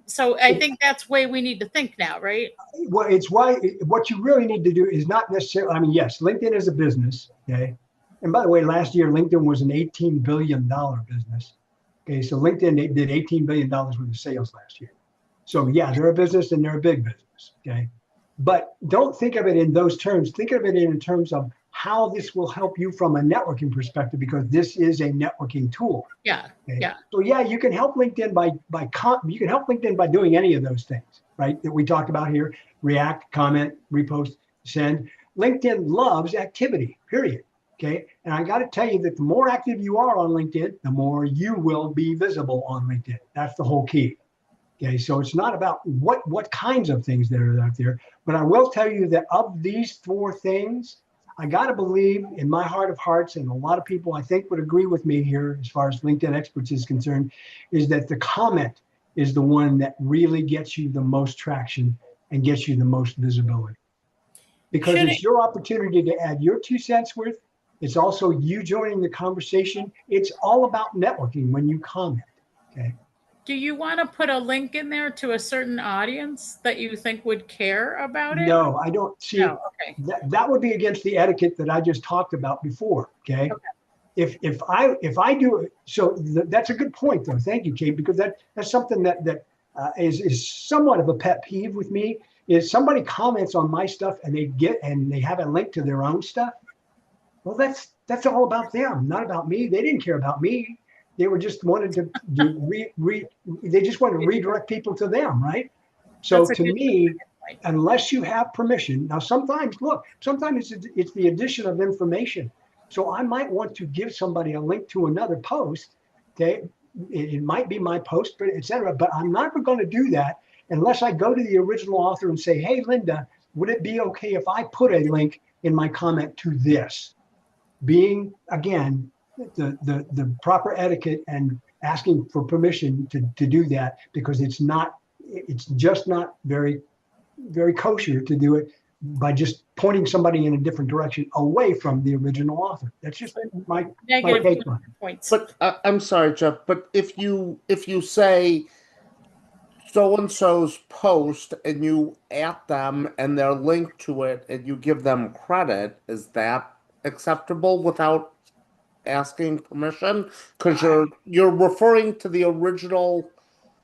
So I think that's the way we need to think now, right? Well, it's why what you really need to do is not necessarily, I mean, yes, LinkedIn is a business. Okay. And by the way, last year, LinkedIn was an $18 billion business. Okay. So LinkedIn did $18 billion worth of sales last year. So yeah, they're a business and they're a big business. Okay. But don't think of it in those terms. Think of it in terms of how this will help you from a networking perspective, because this is a networking tool. Yeah. Okay? Yeah. So yeah, you can help LinkedIn you can help LinkedIn by doing any of those things, right? That we talked about here: react, comment, repost, send. LinkedIn loves activity, period. Okay. And I got to tell you that the more active you are on LinkedIn, the more you will be visible on LinkedIn. That's the whole key. Okay. So it's not about what kinds of things that are out there, but I will tell you that of these 4 things, I got to believe in my heart of hearts, and a lot of people I think would agree with me here as far as LinkedIn experts is concerned, is that the comment is the one that really gets you the most traction and gets you the most visibility. Because it's your opportunity to add your 2 cents worth. It's also you joining the conversation. It's all about networking when you comment. Okay. Do you want to put a link in there to a certain audience that you think would care about it? No, I don't see. No, okay. That would be against the etiquette that I just talked about before. Okay. If I do it, so that's a good point though. Thank you, Kate, because that's something that is somewhat of a pet peeve with me. Is somebody comments on my stuff and they have a link to their own stuff. Well, that's all about them, not about me. They didn't care about me. They were just wanted to they just wanted to redirect people to them, right? So to me, unless you have permission, now sometimes it's the addition of information. So I might want to give somebody a link to another post. Okay, it might be my post, but etc. But I'm never going to do that unless I go to the original author and say, "Hey, Linda, would it be okay if I put a link in my comment to this?" Being again the proper etiquette and asking for permission to do that, because it's just not very kosher to do it by just pointing somebody in a different direction away from the original author. That's just my take on it. Points. But I'm sorry, Jeff, but if you say so-and-so's post and you add them and they're linked to it and you give them credit, is that acceptable without asking permission? Because you're referring to the original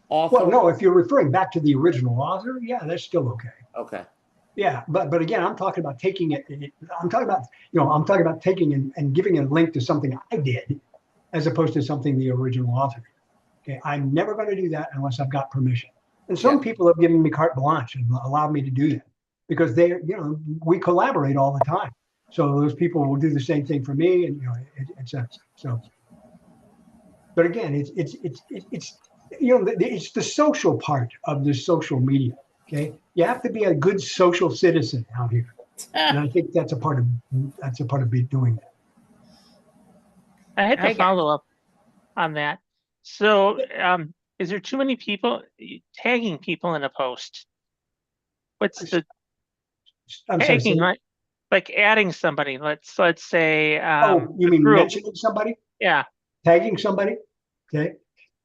author. Well, no, if you're referring back to the original author, yeah, that's still okay. Okay. Yeah, but again, I'm talking about taking it. I'm talking about taking and giving a link to something I did, as opposed to something the original author did. Okay, I'm never going to do that unless I've got permission. And some people have given me carte blanche and allowed me to do that because we collaborate all the time. So those people will do the same thing for me, and etc. So, but again, it's it's the social part of the social media. Okay, you have to be a good social citizen out here, and I think that's a part of doing that. I had to follow up on that. So, is there too many people tagging people in a post? What's the tagging? Like adding somebody, let's say. You mean mentioning somebody? Yeah. Tagging somebody. Okay.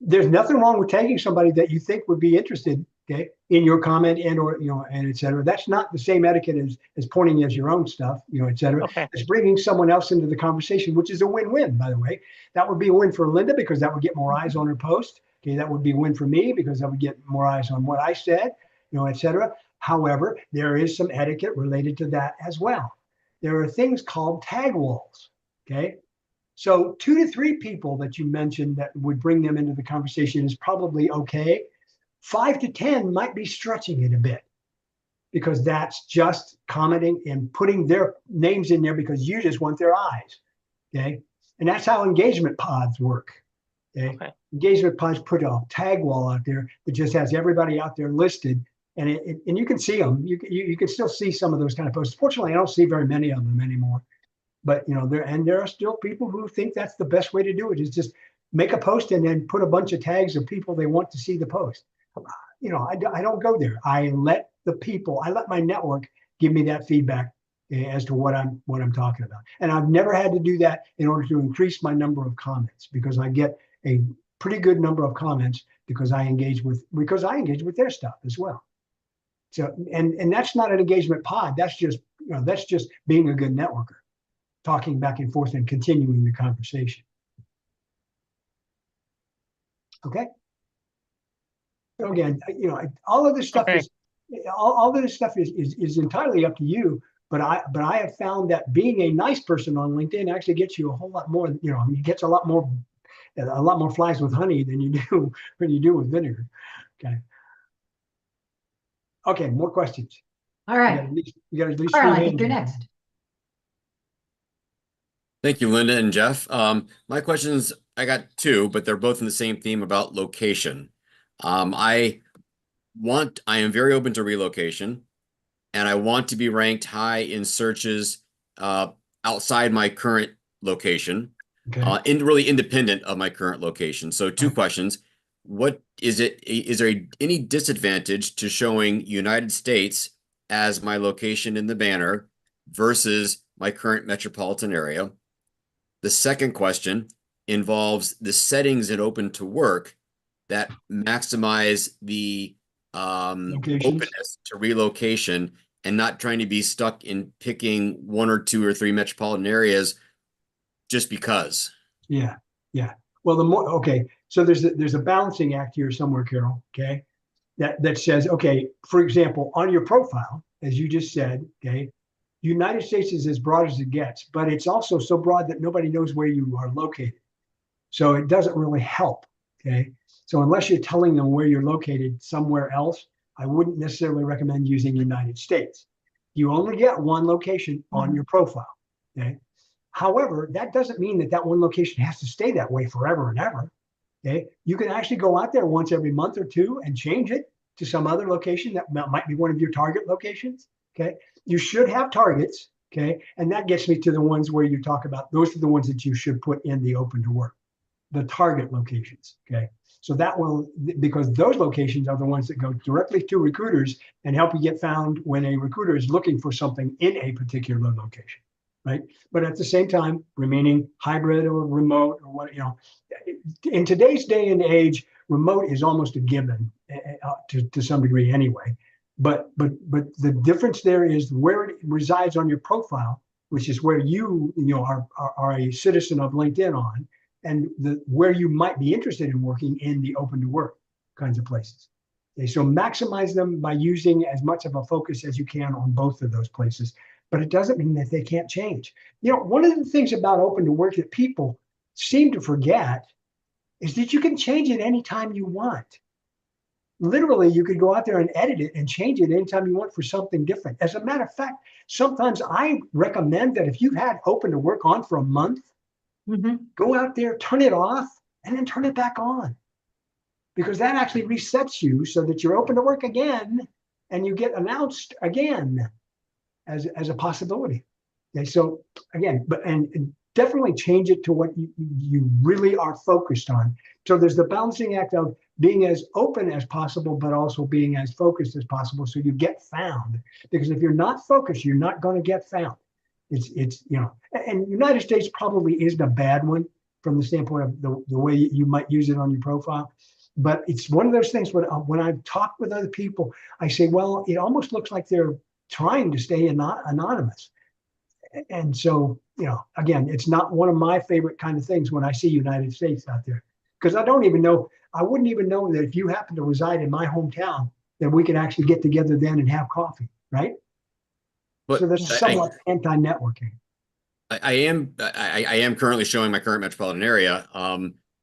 There's nothing wrong with tagging somebody that you think would be interested. Okay, in your comment and etc. That's not the same etiquette as pointing as your own stuff, etc. Okay. It's bringing someone else into the conversation, which is a win-win, by the way. That would be a win for Linda because that would get more eyes on her post. Okay, that would be a win for me because that would get more eyes on what I said, etc. However, there is some etiquette related to that as well. There are things called tag walls. Okay, so 2 to 3 people that you mentioned that would bring them into the conversation is probably okay. 5 to 10 might be stretching it a bit because that's just commenting and putting their names in there because you just want their eyes. Okay, and that's how engagement pods work. Okay, engagement pods put a tag wall out there that just has everybody out there listed. And you can see them. You can still see some of those kind of posts. Fortunately, I don't see very many of them anymore. But there are still people who think that's the best way to do it, is just make a post and then put a bunch of tags of people they want to see the post. I don't go there. I let my network give me that feedback as to what I'm talking about. And I've never had to do that in order to increase my number of comments, because I get a pretty good number of comments because I engage with their stuff as well. So, and that's not an engagement pod. That's just being a good networker, talking back and forth and continuing the conversation. Okay. So again, all of this stuff Okay. is all of this stuff is entirely up to you. But I have found that being a nice person on LinkedIn actually gets you a whole lot more. It gets a lot more flies with honey than you do when you do with vinegar. Okay. Okay. More questions. All right. You got at least Carl, three I think you're hands. next. Thank you, Linda and Jeff. My questions, I got two, but they're both in the same theme about location. I am very open to relocation, and I want to be ranked high in searches outside my current location, Okay. really independent of my current location. So two questions. What is there any disadvantage to showing United States as my location in the banner versus my current metropolitan area? The second question involves the settings in Open to Work that maximize the Locations. openness to relocation and not trying to be stuck in picking 1 or 2 or 3 metropolitan areas just because. Yeah. Well, okay. So there's a balancing act here somewhere, Carol. Okay. That says, okay, for example, on your profile, as you just said, okay, United States is as broad as it gets, but it's also so broad that nobody knows where you are located. So it doesn't really help. Okay. So unless you're telling them where you're located somewhere else, I wouldn't necessarily recommend using United States. You only get one location on your profile. Okay. However, that doesn't mean that one location has to stay that way forever and ever. Okay. You can actually go out there once every month or two and change it to some other location that might be one of your target locations. Okay. You should have targets. Okay. And that gets me to the ones where you talk about, those are the ones that you should put in the Open to Work, the target locations. Okay. So that will, because those locations are the ones that go directly to recruiters and help you get found when a recruiter is looking for something in a particular location. Right. But at the same time, remaining hybrid or remote or what, in today's day and age, remote is almost a given to some degree anyway. But the difference there is where it resides on your profile, which is where you are a citizen of LinkedIn on, and where you might be interested in working in the Open to Work kinds of places. Okay, so maximize them by using as much of a focus as you can on both of those places. But it doesn't mean that they can't change. One of the things about Open to Work that people seem to forget is that you can change it anytime you want. Literally, you could go out there and edit it and change it anytime you want for something different. As a matter of fact, sometimes I recommend that if you've had Open to Work on for a month, go out there, turn it off, and then turn it back on. Because that actually resets you so that you're open to work again and you get announced again as a possibility. Okay, so again, and definitely change it to what you really are focused on. So there's the balancing act of being as open as possible, but also being as focused as possible so you get found. Because if you're not focused, you're not going to get found. It's and United States probably isn't a bad one from the standpoint of the way you might use it on your profile. But it's one of those things when I talk with other people, I say, well, it almost looks like they're trying to stay anonymous. And so, again, it's not one of my favorite kind of things when I see United States out there, because I wouldn't even know that if you happen to reside in my hometown, that we could actually get together then and have coffee, right? But so there's somewhat anti-networking. I am currently showing my current metropolitan area,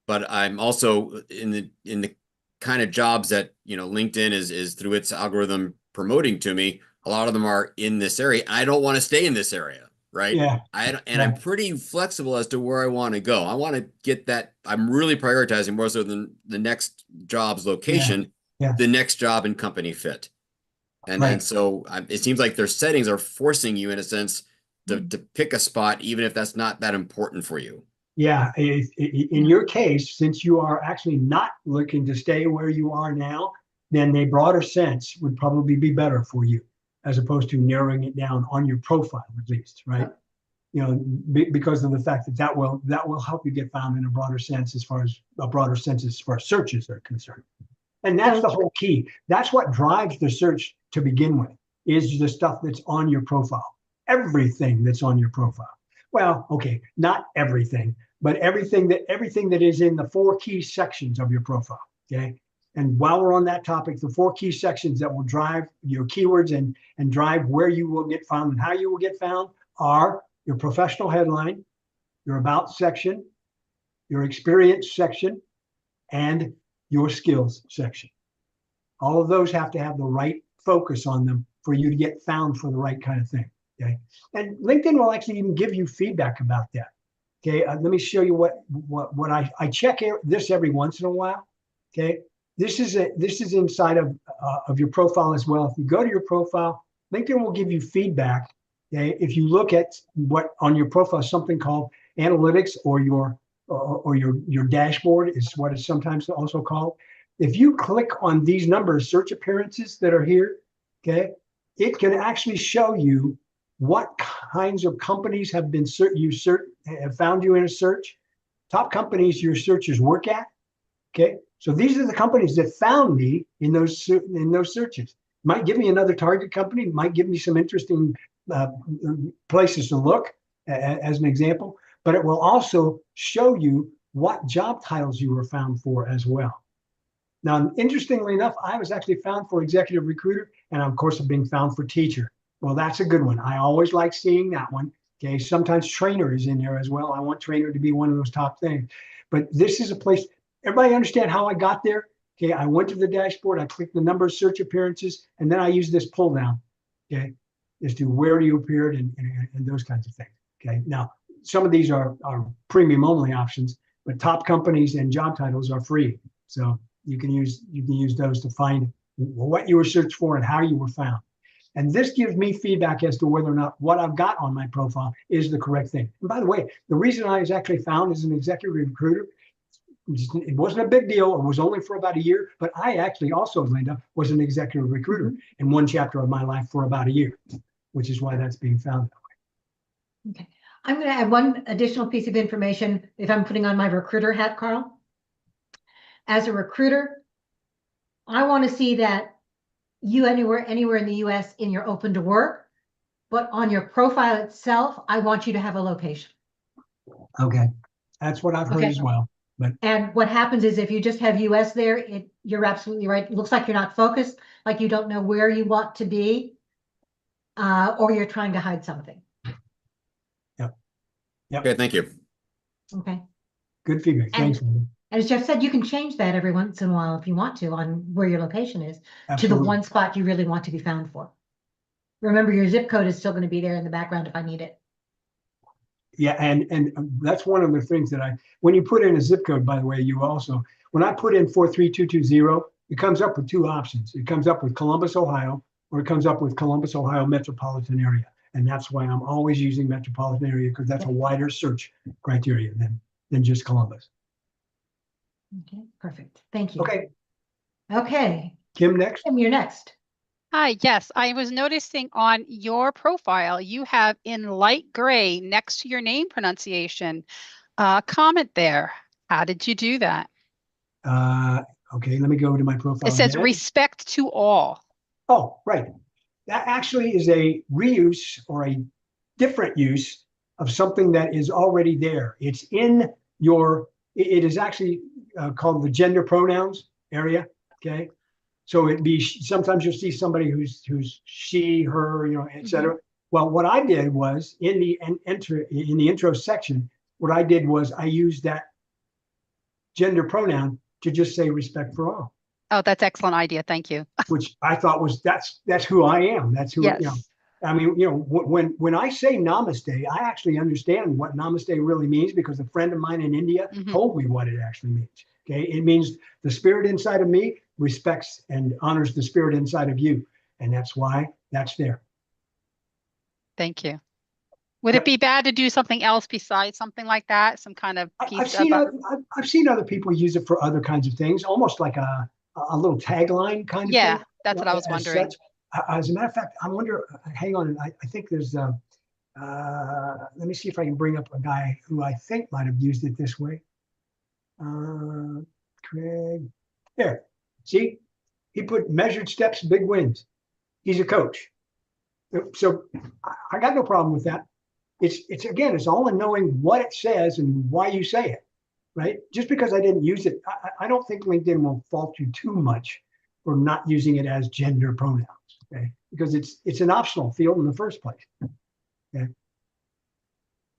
but I'm also in the kind of jobs that LinkedIn is through its algorithm promoting to me. A lot of them are in this area. I don't want to stay in this area, right? Yeah. I'm pretty flexible as to where I want to go. I want to get that. I'm really prioritizing more so than the next job's location, the next job and company fit. And so it seems like their settings are forcing you, in a sense, to pick a spot, even if that's not that important for you. Yeah, in your case, since you are actually not looking to stay where you are now, then a broader sense would probably be better for you, as opposed to narrowing it down on your profile, at least, right? You know, because of the fact that that will help you get found in a broader sense as far as searches are concerned. And that's the whole key. That's what drives the search to begin with, is the stuff that's on your profile. Everything that's on your profile. Well, okay, not everything, but everything that is in the 4 key sections of your profile. Okay. And while we're on that topic, the 4 key sections that will drive your keywords and drive where you will get found and how you will get found are your professional headline, your about section, your experience section, and your skills section. All of those have to have the right focus on them for you to get found for the right kind of thing. Okay. And LinkedIn will actually even give you feedback about that. Okay. Let me show you what I check this every once in a while. Okay. This is inside of your profile as well. If you go to your profile, LinkedIn will give you feedback. Okay. If you look at what on your profile, something called analytics or your dashboard is what it's sometimes also called. If you click on these numbers, search appearances that are here, okay, it can actually show you what kinds of companies have been have found you in a search, top companies your searchers work at. Okay, so these are the companies that found me in those searches. Might give me another target company, might give me some interesting places to look as an example, but it will also show you what job titles you were found for as well. Now, interestingly enough, I was actually found for executive recruiter, and of course, I'm being found for teacher. Well, that's a good one. I always like seeing that one. Okay, sometimes trainer is in there as well. I want trainer to be one of those top things. But this is a place, everybody understand how I got there? Okay, I went to the dashboard, I clicked the number of search appearances, and then I used this pull down, okay, as to where you appeared and those kinds of things. Okay, now some of these are premium only options, but top companies and job titles are free. So you can use those to find what you were searched for and how you were found. And this gives me feedback as to whether or not what I've got on my profile is the correct thing. And by the way, the reason I was actually found as an executive recruiter, it wasn't a big deal. It was only for about a year, but I actually also, Linda, was an executive recruiter in one chapter of my life for about a year, which is why that's being found that way. Okay. I'm going to add one additional piece of information if I'm putting on my recruiter hat, Carl. As a recruiter, I want to see that you anywhere in the US in your open to work, but on your profile itself, I want you to have a location. Okay. That's what I've heard as well. But and what happens is if you just have US there, you're absolutely right. It looks like you're not focused, like you don't know where you want to be, or you're trying to hide something. Yep. Okay, thank you. Okay. Good feedback. Thanks. And as Jeff said, you can change that every once in a while if you want to on where your location is Absolutely. to the one spot you really want to be found for. Remember, your zip code is still going to be there in the background if I need it. Yeah, and that's one of the things that when you put in a zip code, by the way, when I put in 43220, it comes up with 2 options. It comes up with Columbus, Ohio, or it comes up with Columbus, Ohio metropolitan area. And that's why I'm always using metropolitan area, because that's a wider search criteria than just Columbus. Okay, perfect. Thank you. Okay. Okay. Kim, next. Kim, you're next. Hi, yes, I was noticing on your profile, you have in light gray next to your name pronunciation, comment there. How did you do that? Okay, let me go to my profile. It says again. respect to all. Oh, right. That actually is a reuse or a different use of something that is already there. It's in it is actually called the gender pronouns area. Okay. So sometimes you'll see somebody who's she, her, et cetera. Well, what I did was in the intro section, what I did was I used that gender pronoun to just say respect for all. Oh, that's excellent idea. Thank you. Which I thought was that's who I am. That's who yes. I mean, when I say namaste, I actually understand what namaste really means because a friend of mine in India told me what it actually means. Okay, it means the spirit inside of me respects and honors the spirit inside of you, and that's why that's there. Thank you. Would it be bad to do something else besides something like that? Some kind of I've piece seen about, I've seen other people use it for other kinds of things, almost like a little tagline kind of yeah, thing. that's what I was as wondering. such. As a matter of fact, I wonder, hang on, I think there's, let me see if I can bring up a guy who I think might have used it this way. Craig, there, see, he put measured steps, big wins. He's a coach. So I got no problem with that. It's again, it's all in knowing what it says and why you say it, right? Just because I didn't use it, I don't think LinkedIn will fault you too much for not using it as gender pronouns, okay? Because it's an optional field in the first place. Okay.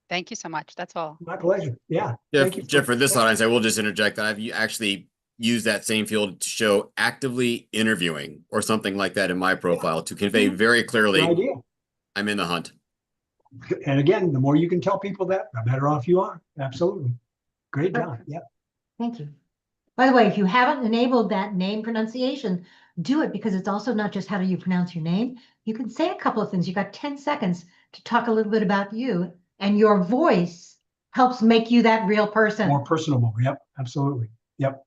Thank you so much. That's all. My pleasure. Yeah. Jeff, Jeff, for this audience, I will just interject that I've actually used that same field to show actively interviewing or something like that in my profile to convey very Good clearly idea. I'm in the hunt. And again, the more you can tell people that, the better off you are. Absolutely. Great job. Yeah. Thank you. By the way, if you haven't enabled that name pronunciation, do it, because it's also not just how do you pronounce your name. You can say a couple of things. You got 10 seconds to talk a little bit about you, and your voice helps make you that real person. More personable. Yep. Absolutely. Yep.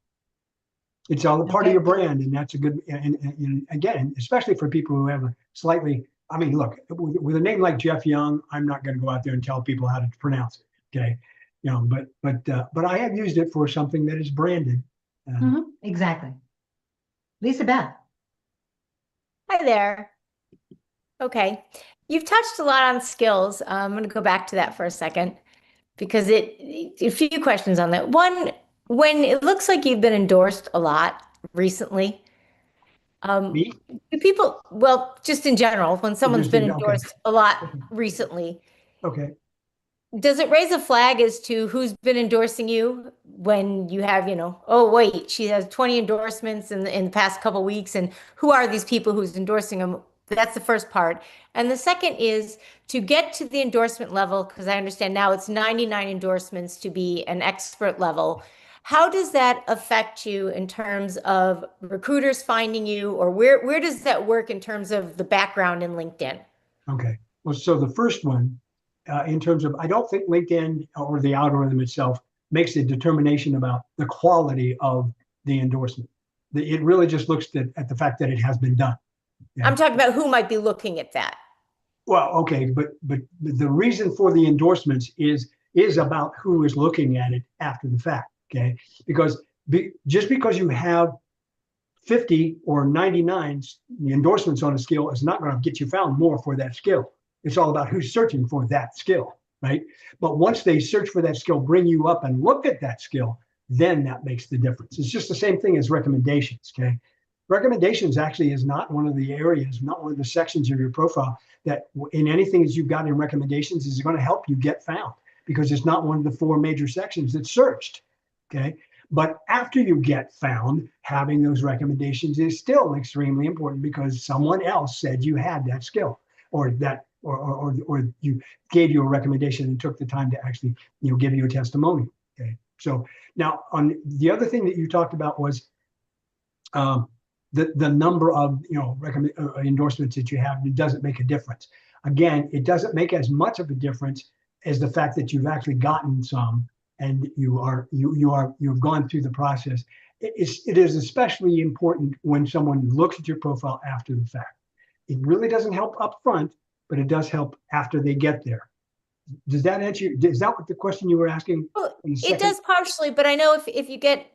It's all a part of your brand, and that's a good, and again, especially for people who have a slightly, I mean, look, with a name like Jeff Young, I'm not going to go out there and tell people how to pronounce it. Okay. You know, but I have used it for something that is branded. Exactly. Lisa Beth. Hi there. Okay. You've touched a lot on skills. I'm going to go back to that for a second because a few questions on that. One, when it looks like you've been endorsed a lot recently, Me? do people, well, just in general, when someone's been Okay. endorsed a lot recently, Okay. does it raise a flag as to who's been endorsing you when you have, oh, wait, she has 20 endorsements in the past couple of weeks, and who are these people who's endorsing them? That's the first part. And the second is to get to the endorsement level, because I understand now it's 99 endorsements to be an expert level. How does that affect you in terms of recruiters finding you, or where does that work in terms of the background in LinkedIn? Okay. Well, so the first one, in terms of, I don't think LinkedIn or the algorithm itself makes a determination about the quality of the endorsement. It really just looks at the fact that it has been done. Yeah. I'm talking about who might be looking at that. Well, okay, but the reason for the endorsements is about who is looking at it after the fact. Okay, because just because you have 50 or 99 endorsements on a skill is not going to get you found more for that skill. It's all about who's searching for that skill, right? But once they search for that skill, bring you up and look at that skill, then that makes the difference. It's just the same thing as recommendations, okay? Recommendations actually is not one of the areas, not one of the sections of your profile that in anything that you've got in recommendations is going to help you get found, because it's not one of the 4 major sections that's searched, okay? But after you get found, having those recommendations is still extremely important because someone else said you had that skill, or that or you gave you a recommendation and took the time to actually give you a testimonial. Okay, so now on the other thing that you talked about was the number of endorsements that you have. It doesn't make a difference. Again, it doesn't make as much of a difference as the fact that you've actually gotten some and you've gone through the process. It is especially important when someone looks at your profile after the fact. It really doesn't help up front, but it does help after they get there. Does that answer? Is that what the question you were asking? Well, it does partially, but I know if you get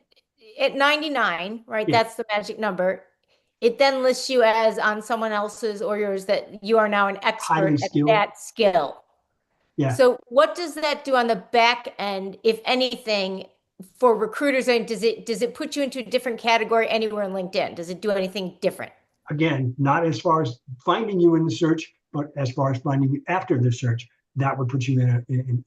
at 99, right, Yeah. that's the magic number. It then lists you as on someone else's or yours that you are now an expert Highly at skilled. that skill. Yeah. So what does that do on the back end, if anything, for recruiters? And does it put you into a different category anywhere in LinkedIn? Does it do anything different? Again, not as far as finding you in the search, but as far as finding you after the search, that would put you in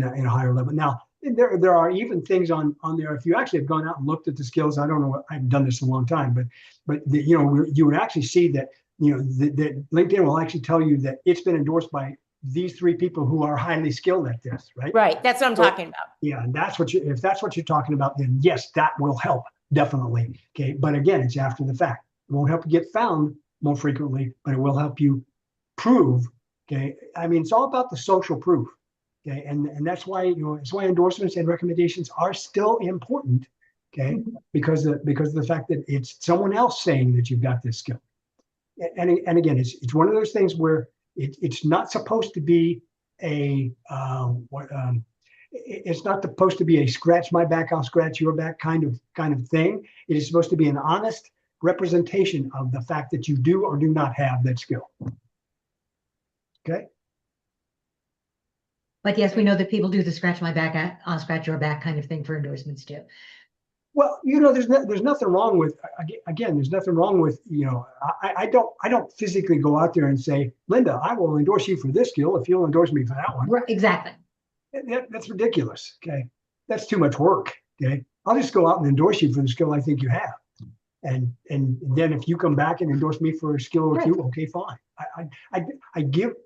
a higher level. Now, there are even things on there. If you actually have gone out and looked at the skills, I don't know, I've done this a long time, but you would actually see that that LinkedIn will actually tell you that it's been endorsed by these 3 people who are highly skilled at this, right? Right. That's what I'm talking about. Yeah, and if that's what you're talking about, then yes, that will help definitely. Okay, but again, it's after the fact. It won't help you get found more frequently, but it will help you prove, Okay. I mean, it's all about the social proof. Okay. And that's why, you know, that's why endorsements and recommendations are still important. Okay. Because of the fact that it's someone else saying that you've got this skill. And again, it's one of those things where it's not supposed to be it's not supposed to be a scratch my back, I'll scratch your back kind of thing. It is supposed to be an honest representation of the fact that you do or do not have that skill. Okay. But yes, we know that people do the scratch my back, I'll scratch your back kind of thing for endorsements too. Well, you know, there's nothing wrong with, again, there's nothing wrong with, you know, I don't physically go out there and say, Linda, I will endorse you for this skill if you'll endorse me for that one. Right, exactly. That's ridiculous. Okay. That's too much work. Okay. I'll just go out and endorse you for the skill I think you have. And then if you come back and endorse me for a skill or two, okay, fine. I give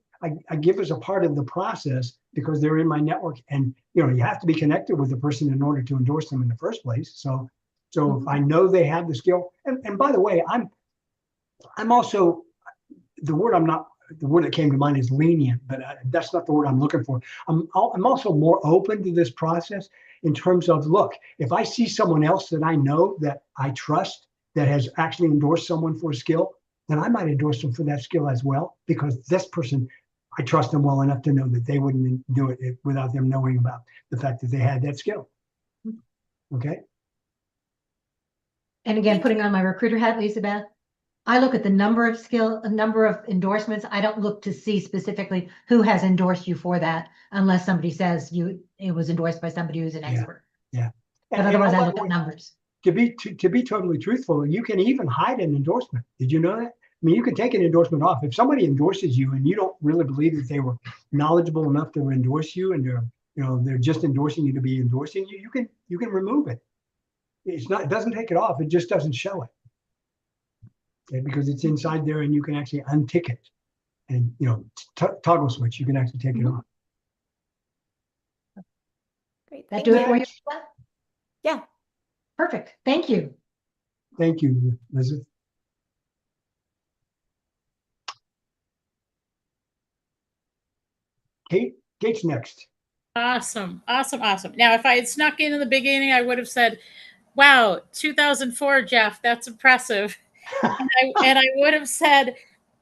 as a part of the process because they're in my network, and you know, you have to be connected with the person in order to endorse them in the first place. So if I know they have the skill, and by the way, I'm also, the word that came to mind is lenient, but that's not the word I'm looking for. I'm also more open to this process in terms of, look, if I see someone else that I know that I trust that has actually endorsed someone for a skill, then I might endorse them for that skill as well, because this person, I trust them well enough to know that they wouldn't do it without them knowing about the fact that they had that skill. Okay. And again, putting on my recruiter hat, Lisa Beth, I look at the number of endorsements. I don't look to see specifically who has endorsed you for that, unless somebody says it was endorsed by somebody who's an expert. Yeah. But otherwise, I look at numbers. To be totally truthful, you can even hide an endorsement. Did you know that? I mean, you can take an endorsement off. If somebody endorses you and you don't really believe that they were knowledgeable enough to endorse you, and they're just endorsing you to be endorsing you, you can remove it. It doesn't take it off. It just doesn't show it. Okay, because it's inside there, and you can actually untick it, and toggle switch. You can actually take it off. Great. That do it for you? Yeah. Perfect. Thank you. Thank you, Elizabeth. Kate's next. Awesome. Now, if I had snuck in the beginning, I would have said, wow, 2004, Jeff, that's impressive. and I would have said,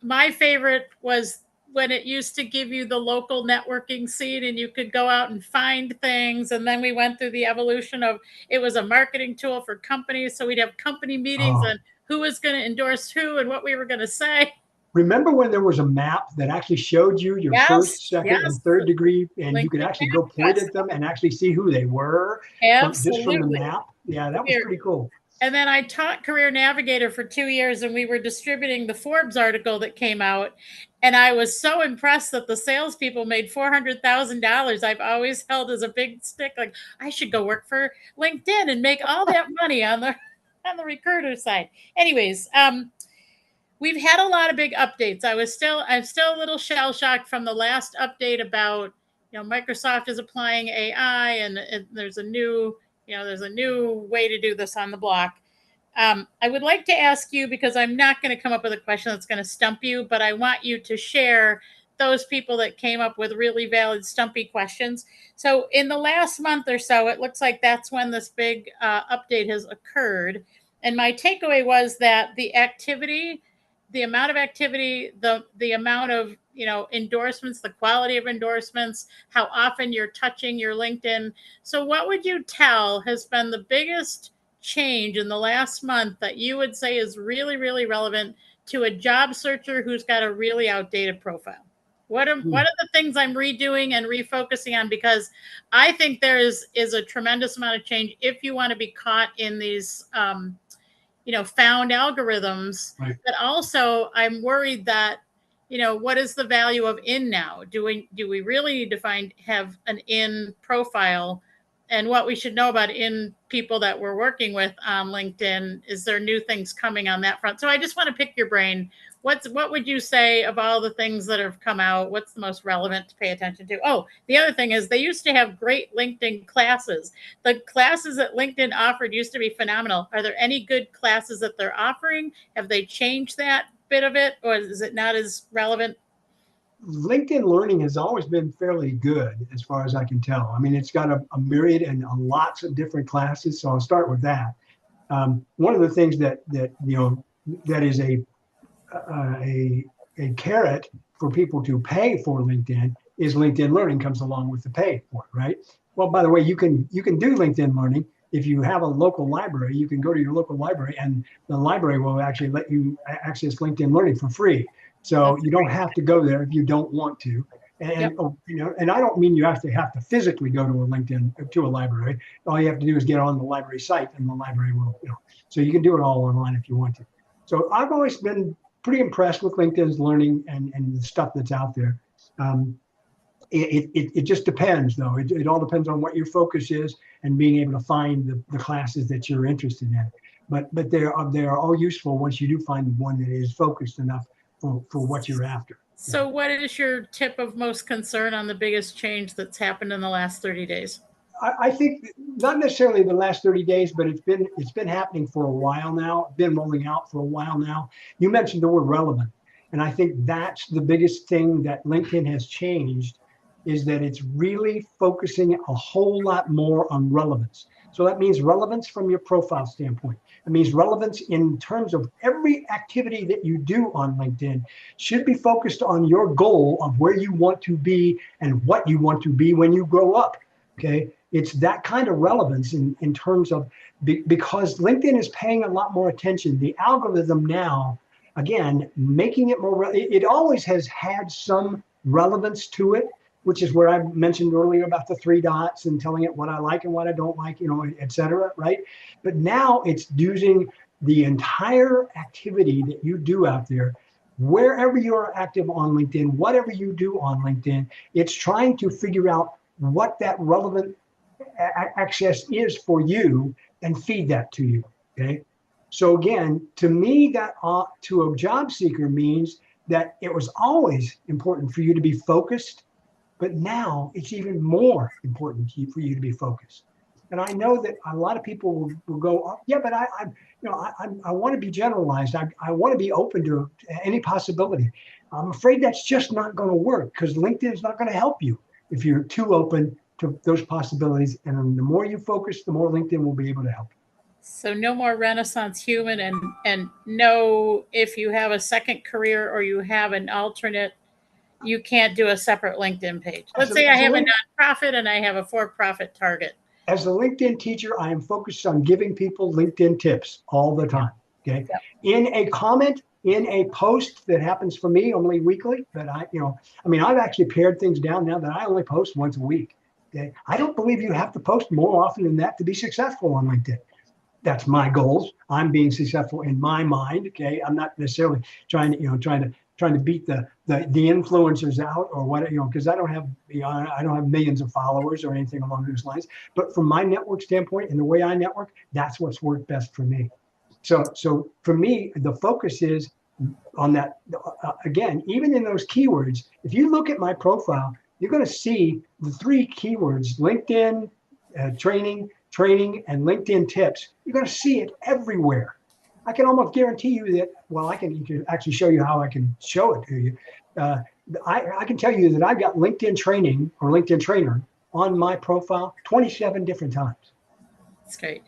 my favorite was when it used to give you the local networking seed and you could go out and find things. And then we went through the evolution of, it was a marketing tool for companies. So we'd have company meetings and who was going to endorse who and what we were going to say. Remember when there was a map that actually showed you your first, second, and third degree, and you could actually go point at them and actually see who they were just from the map? Yeah, that was pretty cool. And then I taught Career Navigator for 2 years, and we were distributing the Forbes article that came out. And I was so impressed that the salespeople made $400,000. I've always held as a big stick, like I should go work for LinkedIn and make all that money on the recruiter side. Anyways, we've had a lot of big updates. I'm still a little shell shocked from the last update about, Microsoft is applying AI, and there's a new way to do this on the block. I would like to ask you, because I'm not going to come up with a question that's going to stump you, but I want you to share those people that came up with really valid stumpy questions. So in the last month or so, it looks like that's when this big update has occurred. And my takeaway was that the amount of activity, the amount of endorsements, the quality of endorsements, how often you're touching your LinkedIn. So what would you tell has been the biggest change in the last month that you would say is really, really relevant to a job searcher who's got a really outdated profile? What are the things I'm redoing and refocusing on? Because I think there is a tremendous amount of change if you want to be caught in these found algorithms. Right. But also I'm worried that, what is the value of in now? Do we really need to have an in profile, and what we should know about in people that we're working with on LinkedIn? Is there new things coming on that front? So I just want to pick your brain. What would you say of all the things that have come out? What's the most relevant to pay attention to? Oh, the other thing is they used to have great LinkedIn classes. The classes that LinkedIn offered used to be phenomenal. Are there any good classes that they're offering? Have they changed that bit of it, or is it not as relevant? LinkedIn Learning has always been fairly good as far as I can tell. I mean, it's got a myriad and lots of different classes. So I'll start with that. One of the things that is a carrot for people to pay for LinkedIn is LinkedIn Learning comes along with the pay for it, right? Well, by the way, you can do LinkedIn Learning. If you have a local library, you can go to your local library and the library will actually let you access LinkedIn Learning for free. So you don't have to go there if you don't want to. And and I don't mean you have to physically go to a library. All you have to do is get on the library site and the library will, so you can do it all online if you want to. So I've always been pretty impressed with LinkedIn's Learning and the stuff that's out there. It just depends though. It all depends on what your focus is and being able to find the classes that you're interested in. But they are all useful once you do find one that is focused enough for what you're after. So what is your tip of most concern on the biggest change that's happened in the last 30 days? I think not necessarily the last 30 days, but it's been happening for a while now, been rolling out for a while now. You mentioned the word relevant. And I think that's the biggest thing that LinkedIn has changed is that it's really focusing a whole lot more on relevance. So that means relevance from your profile standpoint. It means relevance in terms of every activity that you do on LinkedIn should be focused on your goal of where you want to be and what you want to be when you grow up. Okay. It's that kind of relevance in terms of, because LinkedIn is paying a lot more attention. The algorithm now, again, making it more, it always has had some relevance to it, which is where I mentioned earlier about the 3 dots and telling it what I like and what I don't like, et cetera, right? But now it's using the entire activity that you do out there, wherever you're active on LinkedIn, whatever you do on LinkedIn, it's trying to figure out what that relevant access is for you and feed that to you, okay? So again, to me, that to a job seeker means that it was always important for you to be focused, but now it's even more important for you to be focused. And I know that a lot of people will go, oh, yeah, but I want to be generalized. I want to be open to any possibility. I'm afraid that's just not going to work because LinkedIn is not going to help you if you're too open to those possibilities. And the more you focus, the more LinkedIn will be able to help you. So no more Renaissance human and no, if you have a second career or you have an alternate, you can't do a separate LinkedIn page. Let's say I have a nonprofit and I have a for-profit target. As a LinkedIn teacher, I am focused on giving people LinkedIn tips all the time, okay? Yep. In a comment, in a post that happens for me only weekly, that I've actually pared things down now that I only post once a week, okay? I don't believe you have to post more often than that to be successful on LinkedIn. That's my goals. I'm being successful in my mind, okay? I'm not necessarily trying to beat the influencers out or what, because I don't have millions of followers or anything along those lines. But from my network standpoint and the way I network, that's what's worked best for me. So for me, the focus is on that. Again, even in those keywords, if you look at my profile, you're going to see the 3 keywords: LinkedIn training, and LinkedIn tips. You're going to see it everywhere. I can almost guarantee you that, well, I can actually show you how I can show it to you. I can tell you that I've got LinkedIn training or LinkedIn trainer on my profile 27 different times. That's great.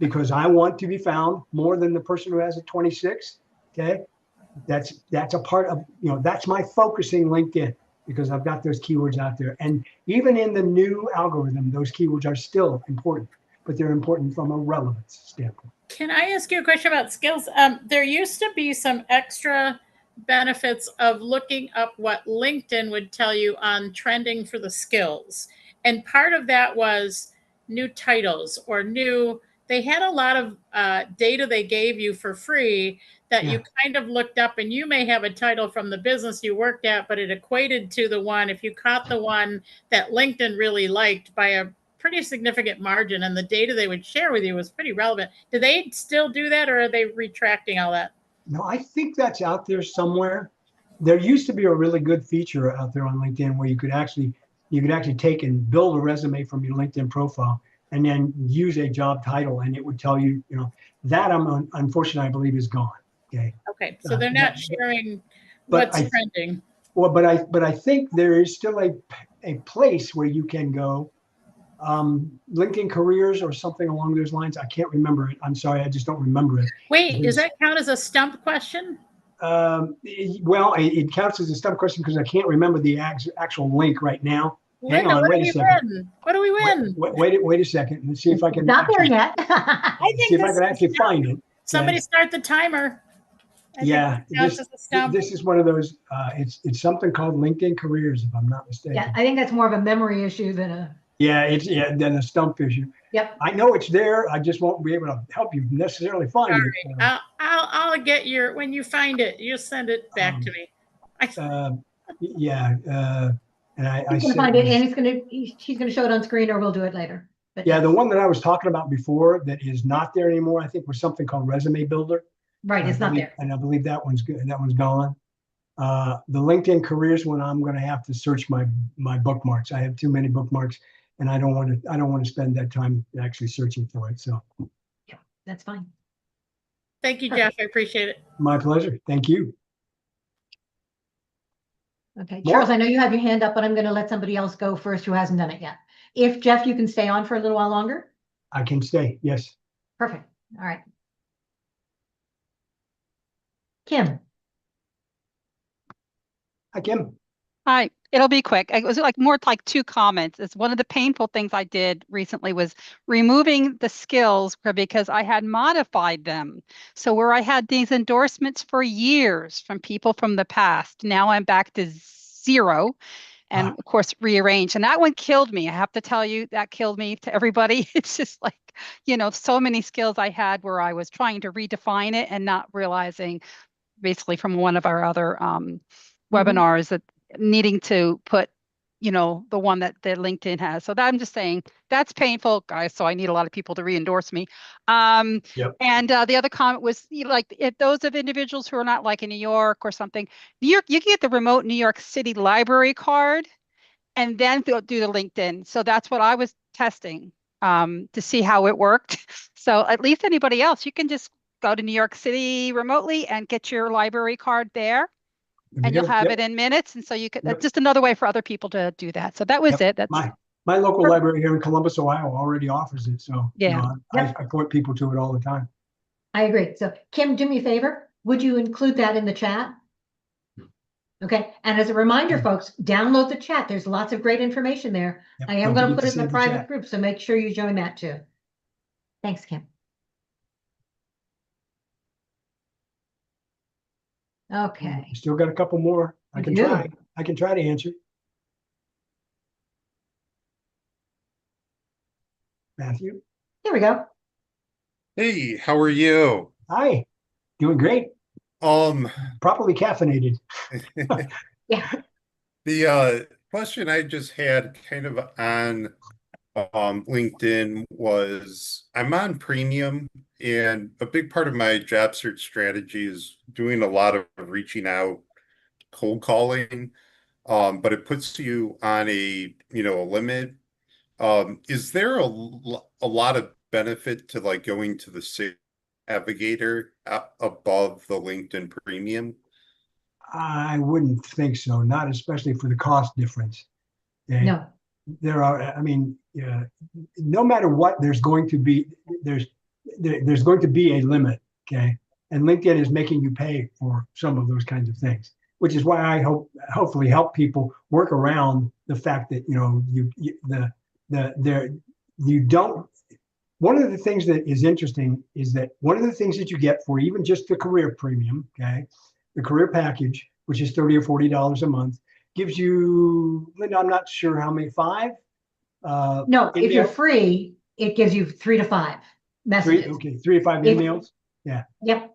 Because I want to be found more than the person who has a 26, okay? That's a part of, that's my focusing LinkedIn because I've got those keywords out there. And even in the new algorithm, those keywords are still important, but they're important from a relevance standpoint. Can I ask you a question about skills? There used to be some extra benefits of looking up what LinkedIn would tell you on trending for the skills. And part of that was new titles or they had a lot of data they gave you for free that you kind of looked up, and you may have a title from the business you worked at, but it equated to the one, if you caught the one that LinkedIn really liked by a pretty significant margin, and the data they would share with you was pretty relevant. Do they still do that, or are they retracting all that? No, I think that's out there somewhere. There used to be a really good feature out there on LinkedIn where you could actually take and build a resume from your LinkedIn profile and then use a job title, and it would tell you, that unfortunately I believe is gone. Okay. Okay, so they're not sharing what's trending. Well, but I think there is still a place where you can go, LinkedIn Careers or something along those lines. I can't remember it. I'm sorry, I just don't remember it. Wait, does that count as a stump question? Well, it counts as a stump question because I can't remember the actual link right now. Hang Linda, on, what do wait a we second. win? What do we win? Wait a second. Let's see if I can. Not there yet. I think See if I this can is actually stump. find it. Somebody start the timer. I think Yeah, this counts as a stump. this is one of those. It's something called LinkedIn Careers, if I'm not mistaken. Yeah, I think that's more of a memory issue than a, Yeah, than a stump issue. yep. I know it's there. I just won't be able to help you necessarily find All it. right. I'll get your, when you find it, you send it back to me. Yeah, and I He's gonna said find it it was- and she's gonna show it on screen or we'll do it later. But yeah, the yes. one that I was talking about before that is not there anymore, I think was something called Resume Builder. Right, it's not there. And I believe that one's good. That one's gone. The LinkedIn Careers one, I'm going to have to search my bookmarks. I have too many bookmarks, and I don't want to spend that time actually searching for it. So, Yeah, that's fine. Thank you, Jeff. I appreciate it. my pleasure. Thank you. Okay, More? Charles, I know you have your hand up, but I'm gonna let somebody else go first who hasn't done it yet. If Jeff, you can stay on for a little while longer. I can stay. Yes. Perfect. All right. Kim. Hi, Kim. Hi, it'll be quick. It was like more like 2 comments. It's one of the painful things I did recently was removing the skills because I had modified them. So where I had these endorsements for years from people from the past, now I'm back to 0 and of course rearrange. And that one killed me. I have to tell you, that killed me to everybody. It's just like, so many skills I had where I was trying to redefine it and not realizing basically from one of our other webinars that needing to put, the one that LinkedIn has. So that I'm just saying that's painful, guys. So I need a lot of people to re-endorse me. Yep. And the other comment was, like, if those of individuals who are not like in New York or something, you can get the remote New York City library card and then do the LinkedIn. So that's what I was testing to see how it worked. So at least anybody else, you can just go to New York City remotely and get your library card there. And you'll have it in minutes. And so you could, that's just another way for other people to do that. So that was it. That's my local library here in Columbus, Ohio already offers it. So yeah, I point people to it all the time. I agree. So Kim, do me a favor. Would you include that in the chat? Okay. And as a reminder, folks, download the chat. There's lots of great information there. Yep, I am don't going to forget put it to in the save the private chat. group. So make sure you join that too. Thanks, Kim. Okay. Still got a couple more. I can do. try. I can try to answer. Matthew. Here we go. Hey, how are you? Hi. Doing great. Properly caffeinated. Yeah. The question I just had kind of on LinkedIn was I'm on premium, and a big part of my job search strategy is doing a lot of reaching out, cold calling, but it puts you on a limit. Is there a lot of benefit to like going to the Sales Navigator above the LinkedIn Premium? I wouldn't think so. Not especially for the cost difference. Okay? No. There are. I mean, no matter what, there's going to be there's going to be a limit. Okay, and LinkedIn is making you pay for some of those kinds of things, which is why I hopefully help people work around the fact that you don't. One of the things that is interesting is that one of the things that you get for even just the career premium, okay, the career package, which is $30 or $40 a month, gives you, Linda, I'm not sure how many, 5? No, if you're free, it gives you 3 to 5 messages. 3 to 5 emails. Yeah. Yep.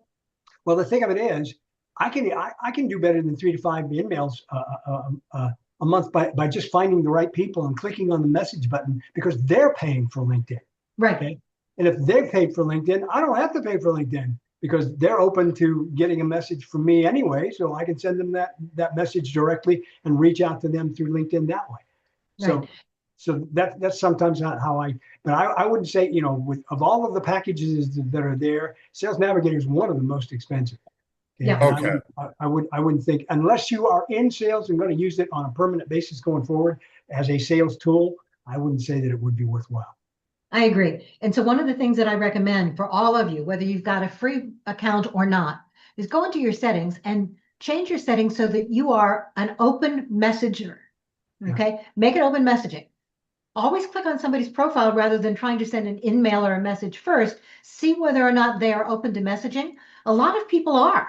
Well, the thing of it is, I can do better than 3 to 5 emails a month by just finding the right people and clicking on the message button because they're paying for LinkedIn. Right. Okay? And if they've paid for LinkedIn, I don't have to pay for LinkedIn because they're open to getting a message from me anyway. So I can send them that message directly and reach out to them through LinkedIn that way. Right. So that's sometimes not how but I wouldn't say, of all of the packages that are there, Sales Navigator is one of the most expensive. Yeah. And I wouldn't think, unless you are in sales and going to use it on a permanent basis going forward as a sales tool, I wouldn't say that it would be worthwhile. I agree. And so one of the things that I recommend for all of you, whether you've got a free account or not, is go into your settings and change your settings so that you are an open messenger. Okay. Make it open messaging. Always click on somebody's profile rather than trying to send an email or a message first. See whether or not they are open to messaging. A lot of people are.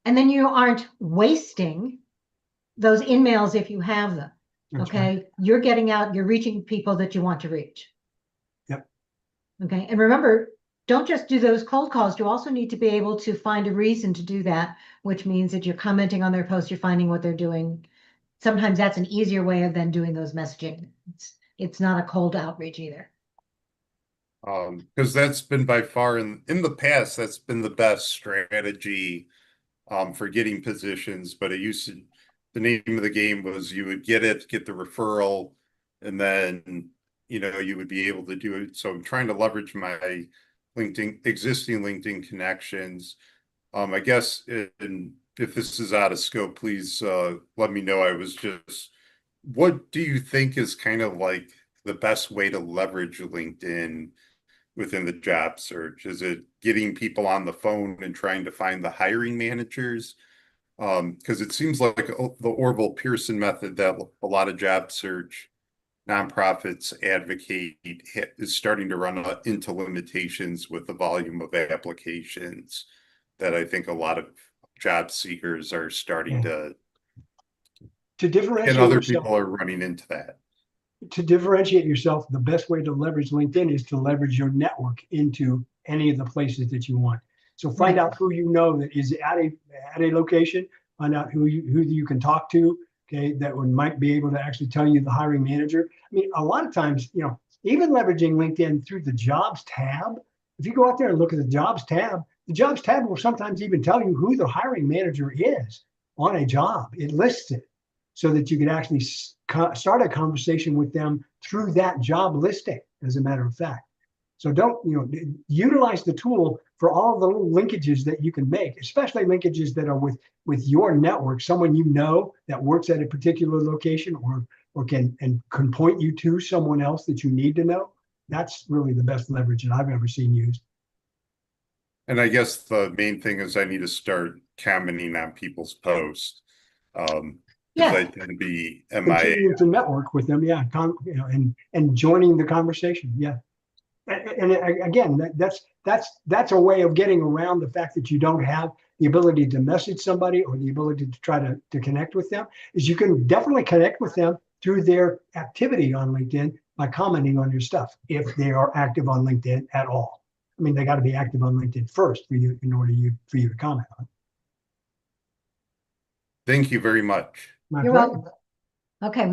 And then you aren't wasting those emails if you have them. That's Okay. right. You're getting out, you're reaching people that you want to reach. Yep. Okay. And remember, don't just do those cold calls. You also need to be able to find a reason to do that, which means that you're commenting on their posts, you're finding what they're doing. Sometimes that's an easier way of then doing those messaging. It's not a cold outreach either. Because that's been by far in the past, that's been the best strategy for getting positions, but it used to, the name of the game was you would get the referral, and then you would be able to do it. So I'm trying to leverage my existing LinkedIn connections. I guess if this is out of scope, please let me know. What do you think is kind of like the best way to leverage LinkedIn within the job search? Is it getting people on the phone and trying to find the hiring managers? Because it seems like the Orville Pearson method that a lot of job search nonprofits advocate is starting to run into limitations with the volume of applications that I think a lot of job seekers are starting to differentiate and other yourself. people are running into that. To differentiate yourself, the best way to leverage LinkedIn is to leverage your network into any of the places that you want. So find out who you know that is at a location, find out who you can talk to, okay, that might be able to actually tell you the hiring manager. I mean, a lot of times, even leveraging LinkedIn through the jobs tab, if you go out there and look at the jobs tab will sometimes even tell you who the hiring manager is on a job. It lists it so that you can actually start a conversation with them through that job listing, as a matter of fact. So don't, utilize the tool for all the little linkages that you can make, especially linkages that are with your network, someone that works at a particular location or can point you to someone else that you need to know. That's really the best leverage that I've ever seen used. And I guess the main thing is I need to start commenting on people's posts. Yeah. I tend to be MIA. Continue to network with them, yeah, and joining the conversation, yeah. And again, that's a way of getting around the fact that you don't have the ability to message somebody or the ability to try to connect with them. Is you can definitely connect with them through their activity on LinkedIn by commenting on your stuff if they are active on LinkedIn at all. I mean, they got to be active on LinkedIn first for you in order for you to comment on. Thank you very much. You're welcome. Okay,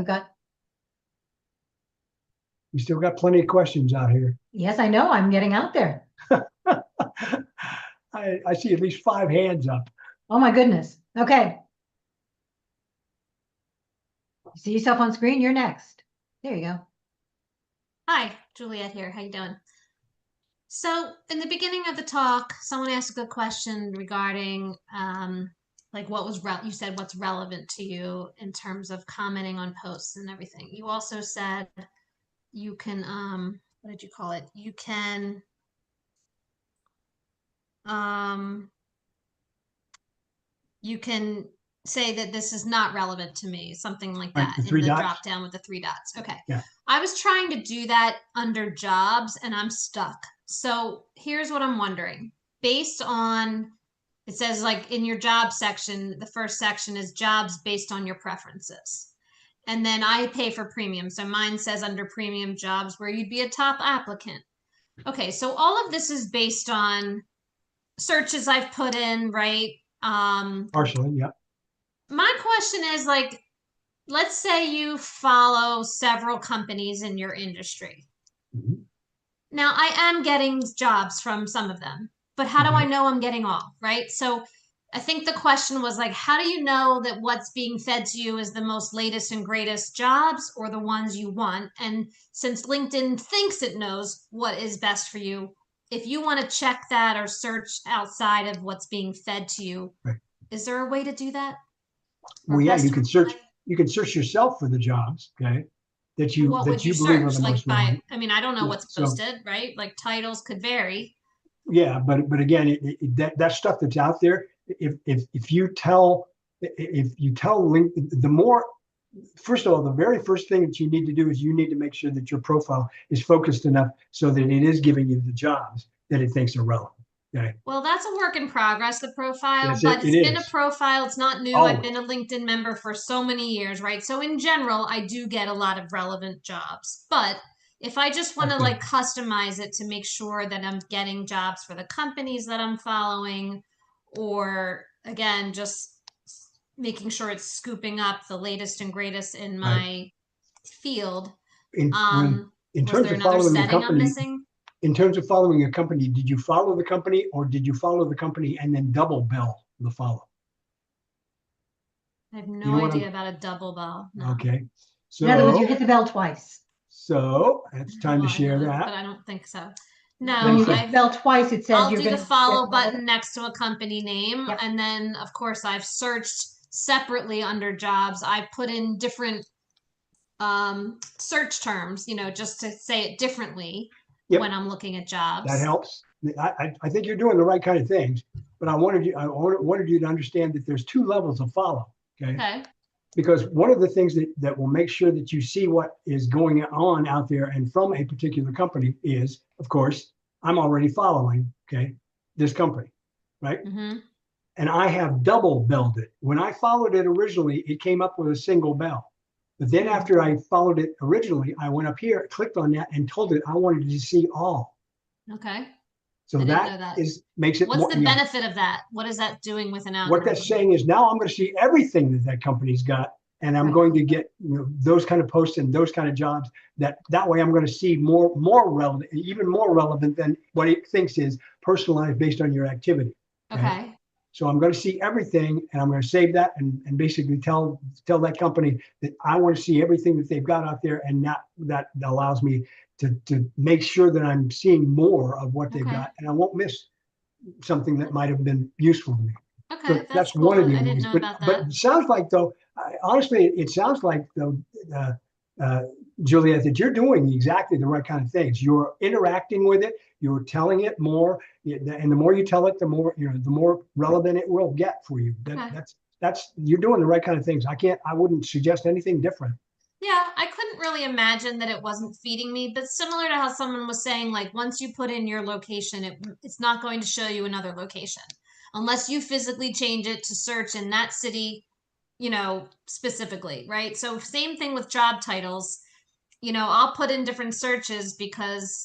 we still got plenty of questions out here. Yes, I know. I'm getting out there. I see at least 5 hands up. Oh my goodness. Okay. You see yourself on screen? You're next. There you go. Hi, Juliet here. How you doing? So in the beginning of the talk, someone asked a good question regarding like you said what's relevant to you in terms of commenting on posts and everything. You also said you can what did you call it? You can say that this is not relevant to me, something like that, the 3 in the dots? drop down with the 3 dots. Okay. Yeah. I was trying to do that under jobs and I'm stuck. So here's what I'm wondering. Based on, it says like in your job section, the first section is jobs based on your preferences. And then I pay for premium. So mine says under premium jobs where you'd be a top applicant. Okay. So all of this is based on searches I've put in, right? Partially, yeah. My question is like, let's say you follow several companies in your industry. Mhm. Now I am getting jobs from some of them, but how do I know I'm getting all, right? So I think the question was like, how do you know that what's being fed to you is the most latest and greatest jobs or the ones you want? And since LinkedIn thinks it knows what is best for you, if you want to check that or search outside of what's being fed to you, Right. Is there a way to do that? Or Well, yeah, best you can search, reply? you can search yourself for the jobs, okay? That you, What would you believe are search? the Like most by, relevant. I mean, I don't know Yeah, what's so- posted, right? Like titles could vary. Yeah, but again, that stuff that's out there, if you tell Link, the more, first of all, the very first thing that you need to do is you need to make sure that your profile is focused enough so that it is giving you the jobs that it thinks are relevant. Okay. Well, that's a work in progress, the profile, Yes, but it it's been a is. profile. It's not new. I've been a LinkedIn member for so many years, right? So in general, I do get a lot of relevant jobs. But if I just want to Okay. like customize it to make sure that I'm getting jobs for the companies that I'm following, or again, just making sure it's scooping up the latest and greatest in my field, In was terms there of another following the setting I'm company, missing? in terms of following a company, did you follow the company or did you follow the company and then double bell the follow? I have You no know what idea I'm- about a double bell. No. Okay. So, In other words, you hit the bell twice. so it's time to Well, I share know, that. but I don't think so. When No, you hit the I've, bell twice, it says I'll you're do the going to follow button next to a company name. Yep. And then, of course, I've searched separately under jobs. I put in different search terms, you know, just to say it differently Yep. when I'm looking at jobs. That helps. I think you're doing the right kind of things, but I wanted you to understand that there's two levels of follow. Okay. Okay. Because one of the things that will make sure that you see what is going on out there and from a particular company is, of course, I'm already following, okay, this company, right? Mm-hmm. And I have double belled it. When I followed it originally, it came up with a single bell. But then after I followed it originally, I went up here, clicked on that and told it I wanted to see all. Okay. So I didn't know that that. makes it What's more, the benefit of that? What is that doing with an what algorithm? that's saying is now I'm going to see everything that company's got, and I'm Right. going to get those kind of posts and those kind of jobs. That way I'm going to see more relevant, even more relevant than what it thinks is personalized based on your activity. Okay. So I'm going to see everything, and I'm going to save that and basically tell that company that I want to see everything that they've got out there, and that allows me to make sure that I'm seeing more of what they've Okay. got, and I won't miss something that might have been useful to me. Okay. So That's one cool. of the I didn't ways. know But about but that. it sounds like though, honestly, it sounds like though, Juliet, that you're doing exactly the right kind of things. You're interacting with it. You're telling it more, and the more you tell it, the more the more relevant it will get for you. Okay. That's you're doing the right kind of things. I wouldn't suggest anything different. Yeah, I couldn't really imagine that it wasn't feeding me, but similar to how someone was saying, like once you put in your location, it's not going to show you another location unless you physically change it to search in that city, specifically, right? So same thing with job titles. I'll put in different searches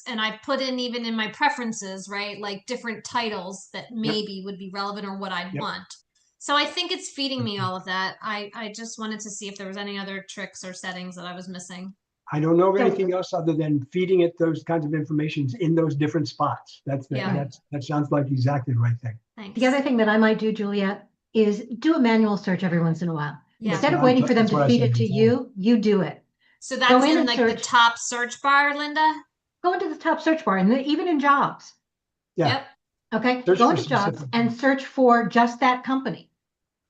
and I put in even in my preferences, right? Like different titles that maybe would be relevant or what I'd Yep. want. So I think it's feeding me all of that. I just wanted to see if there was any other tricks or settings that I was missing. I don't know of So- anything else other than feeding it those kinds of informations in those different spots. That sounds like exactly the right thing. Thanks. The other thing that I might do, Juliet, is do a manual search every once in a while. Yeah. Instead of That's waiting what for them that's what to I feed said it to before. you do it. So Go that's in in and like the search. top search bar, Linda? Go into the top search bar, and even in jobs. Yeah. Yep. Okay, Search go for into jobs specific- and search for just that company.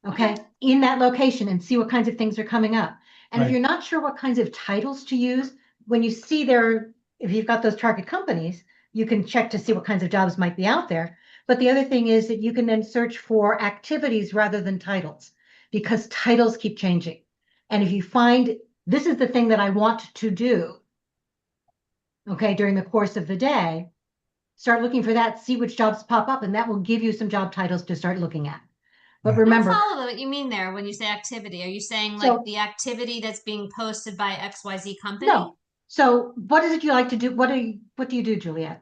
Okay, in that location, and see what kinds of things are coming up. And if Right. you're not sure what kinds of titles to use, when you see if you've got those target companies, you can check to see what kinds of jobs might be out there. But the other thing is that you can then search for activities rather than titles, because titles keep changing. And if you find this is the thing that I want to do, okay, during the course of the day, start looking for that, see which jobs pop up, and that will give you some job titles to start looking at. But Yeah. I remember, don't follow what you mean there when you say activity. Are you saying So- like the activity that's being posted by XYZ company? no. So what is it you like to do? What do you do, Juliet?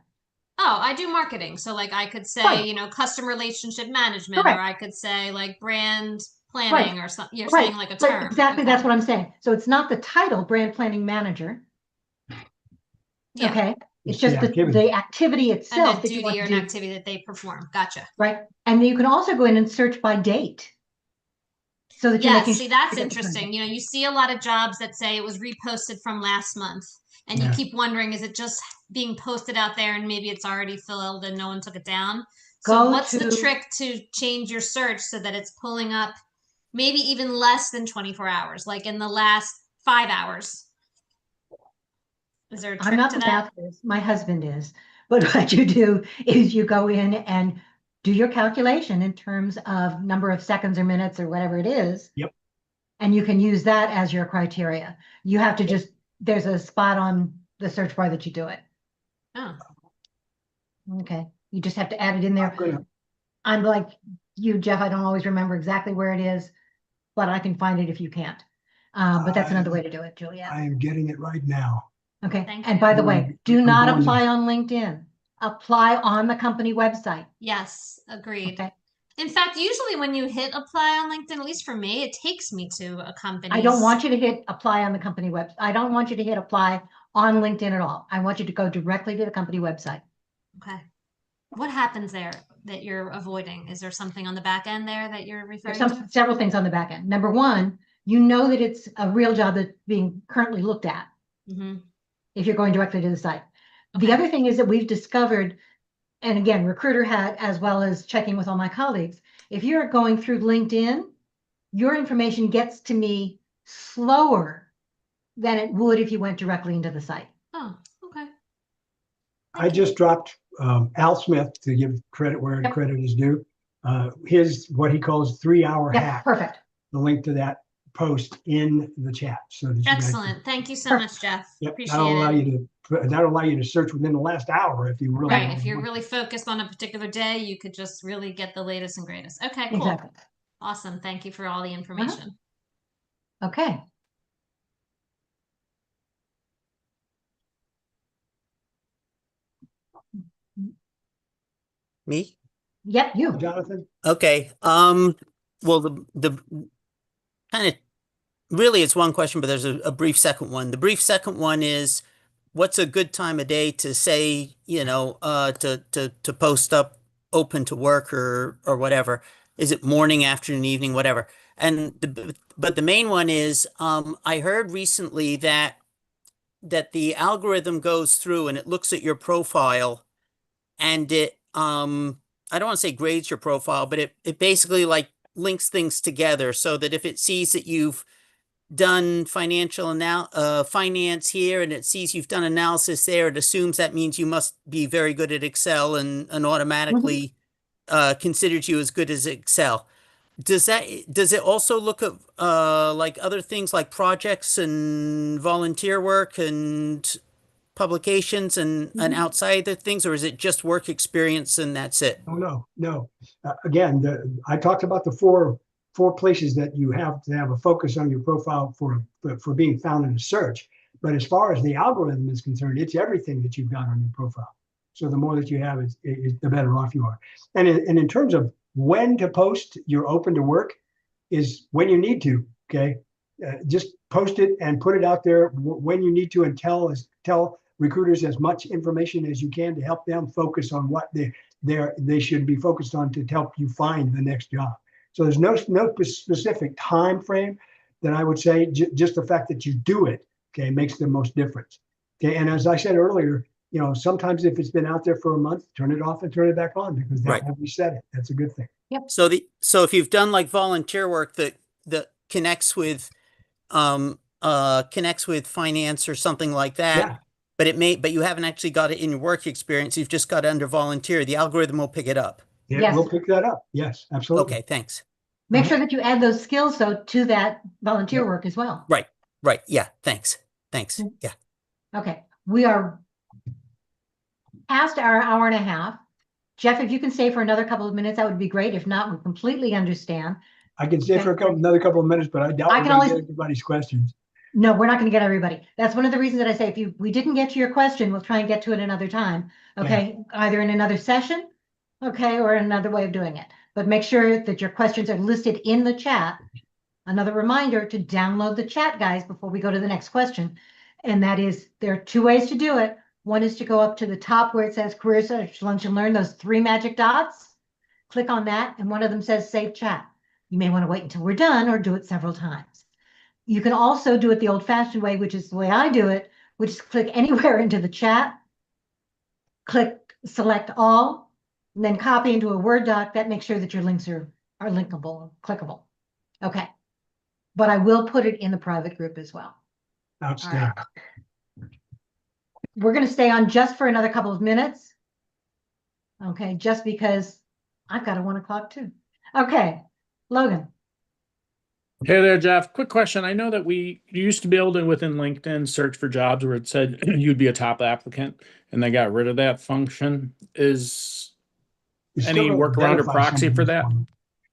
Oh, I do marketing. So like I could say, Right. customer relationship management, or Correct. I could say like brand planning or something. You're Right. saying like a Right, term. exactly, that's Okay. what I'm saying. So it's not the title, brand planning manager, Yeah. okay? It's It's just the activity. the activity And itself a that you want duty or to an do, activity that they perform. Gotcha. right? And then you can also go in and search by date. So that you're Yeah, making see, sure that's you get the content. interesting. You see a lot of jobs that say it was reposted from last month, and you Yeah. keep wondering, is it just being posted out there and maybe it's already filled and no one took it down? So Go what's the to- trick to change your search so that it's pulling up maybe even less than 24 hours, like in the last 5 hours? Is there a I'm trick not to the that? math whiz, my husband is. But what you do is you go in and do your calculation in terms of number of seconds or minutes or whatever it is. Yep. And you can use that as your criteria. You have to just, there's a spot on the search bar that you do it. Oh, Okay. You just have to add it in there. I'm gonna- I'm like you, Jeff, I don't always remember exactly where it is, but I can find it if you can't. But that's another way to do it, Juliet. I am getting it right now. Okay. Thank And you. by the I'm way, going- do I'm not going apply there. on LinkedIn. Apply on the company website. yes, agreed. Okay. In fact, usually when you hit apply on LinkedIn, at least for me, it takes me to a company. I don't want you to hit apply on the company website. I don't want you to hit apply on LinkedIn at all. I want you to go directly to the company website. Okay. What happens there that you're avoiding? Is there something on the back end there that you're There's referring to? several things on the back end. Number one, you know that it's a real job that's being currently looked at Mm-hmm. if you're going directly to the site. Okay. The other thing is that we've discovered, and again, Recruiter had, as well as checking with all my colleagues, if you're going through LinkedIn, your information gets to me slower than it would if you went directly into the site. Oh, okay. I just dropped Al Smith, to give credit where Yep. credit is due. His, what he calls 3-hour Yeah, hack, perfect. the link to that post in the chat. So that you guys can- Excellent. Thank you so much, Jeff. Yep, Appreciate that'll allow it. you to, that'll allow you to search within the last hour if you really. Right. If you're really focused on a particular day, you could just really get the latest and greatest. Okay, cool. Exactly. Awesome. Thank you for all the information. Okay. Me? Yep, you. Jonathan? Okay. Well, the kind of really it's one question, but there's a brief second one. The brief second one is, what's a good time of day to say, to post up open to work or whatever? Is it morning, afternoon, evening, whatever? But the main one is, I heard recently that the algorithm goes through and it looks at your profile and it, I don't want to say grades your profile, but it basically like links things together so that if it sees that you've done finance here and it sees you've done analysis there, it assumes that means you must be very good at Excel and automatically considers you as good as Excel. Does it also look at like other things like projects and volunteer work and publications and outside the things, or is it just work experience and that's it? Oh, no. Again, I talked about the four places that you have to have a focus on your profile for being found in a search. But as far as the algorithm is concerned, it's everything that you've got on your profile. So the more that you have, the better off you are. And in terms of when to post your open to work is when you need to, okay? Just post it and put it out there when you need to, and tell recruiters as much information as you can to help them focus on what they should be focused on to help you find the next job. So there's no specific time frame that I would say, just the fact that you do it, okay, makes the most difference. Okay, and as I said earlier, sometimes if it's been out there for a month, turn it off and turn it back on, because that will reset it. That's a good thing. Yep. So if you've done like volunteer work that connects with finance or something like that, Yeah. but you haven't actually got it in your work experience, you've just got it under volunteer, the algorithm will pick it up. Yeah, Yes. we'll pick that up. Yes, absolutely. Okay, thanks. Make sure that you add those skills though to that volunteer work as well. Right. Yeah, thanks. Yeah. Okay, we are past our hour and a half. Jeff, if you can stay for another couple of minutes, that would be great. If not, we completely understand. I can stay for another couple of minutes, but I doubt I we're can going to always- get everybody's questions. No, we're not going to get everybody. That's one of the reasons that I say if we didn't get to your question, we'll try and get to it another time. Okay, either in another session, okay, or another way of doing it. But make sure that your questions are listed in the chat. Another reminder to download the chat, guys, before we go to the next question. And that is, there are two ways to do it. One is to go up to the top where it says Career Search Lunch and Learn, those 3 magic dots. Click on that, and one of them says Save Chat. You may want to wait until we're done or do it several times. You can also do it the old-fashioned way, which is the way I do it, which is click anywhere into the chat, select all, and then copy into a Word doc. That makes sure that your links are linkable, clickable. Okay. But I will put it in the private group as well. Outstanding. We're going to stay on just for another couple of minutes. Okay, just because I've got a 1 o'clock too. Okay, Logan. Hey there, Jeff. Quick question. I know that you used to be able to, within LinkedIn, search for jobs where it said you'd be a top applicant, and they got rid of that function. Is any workaround or proxy for that?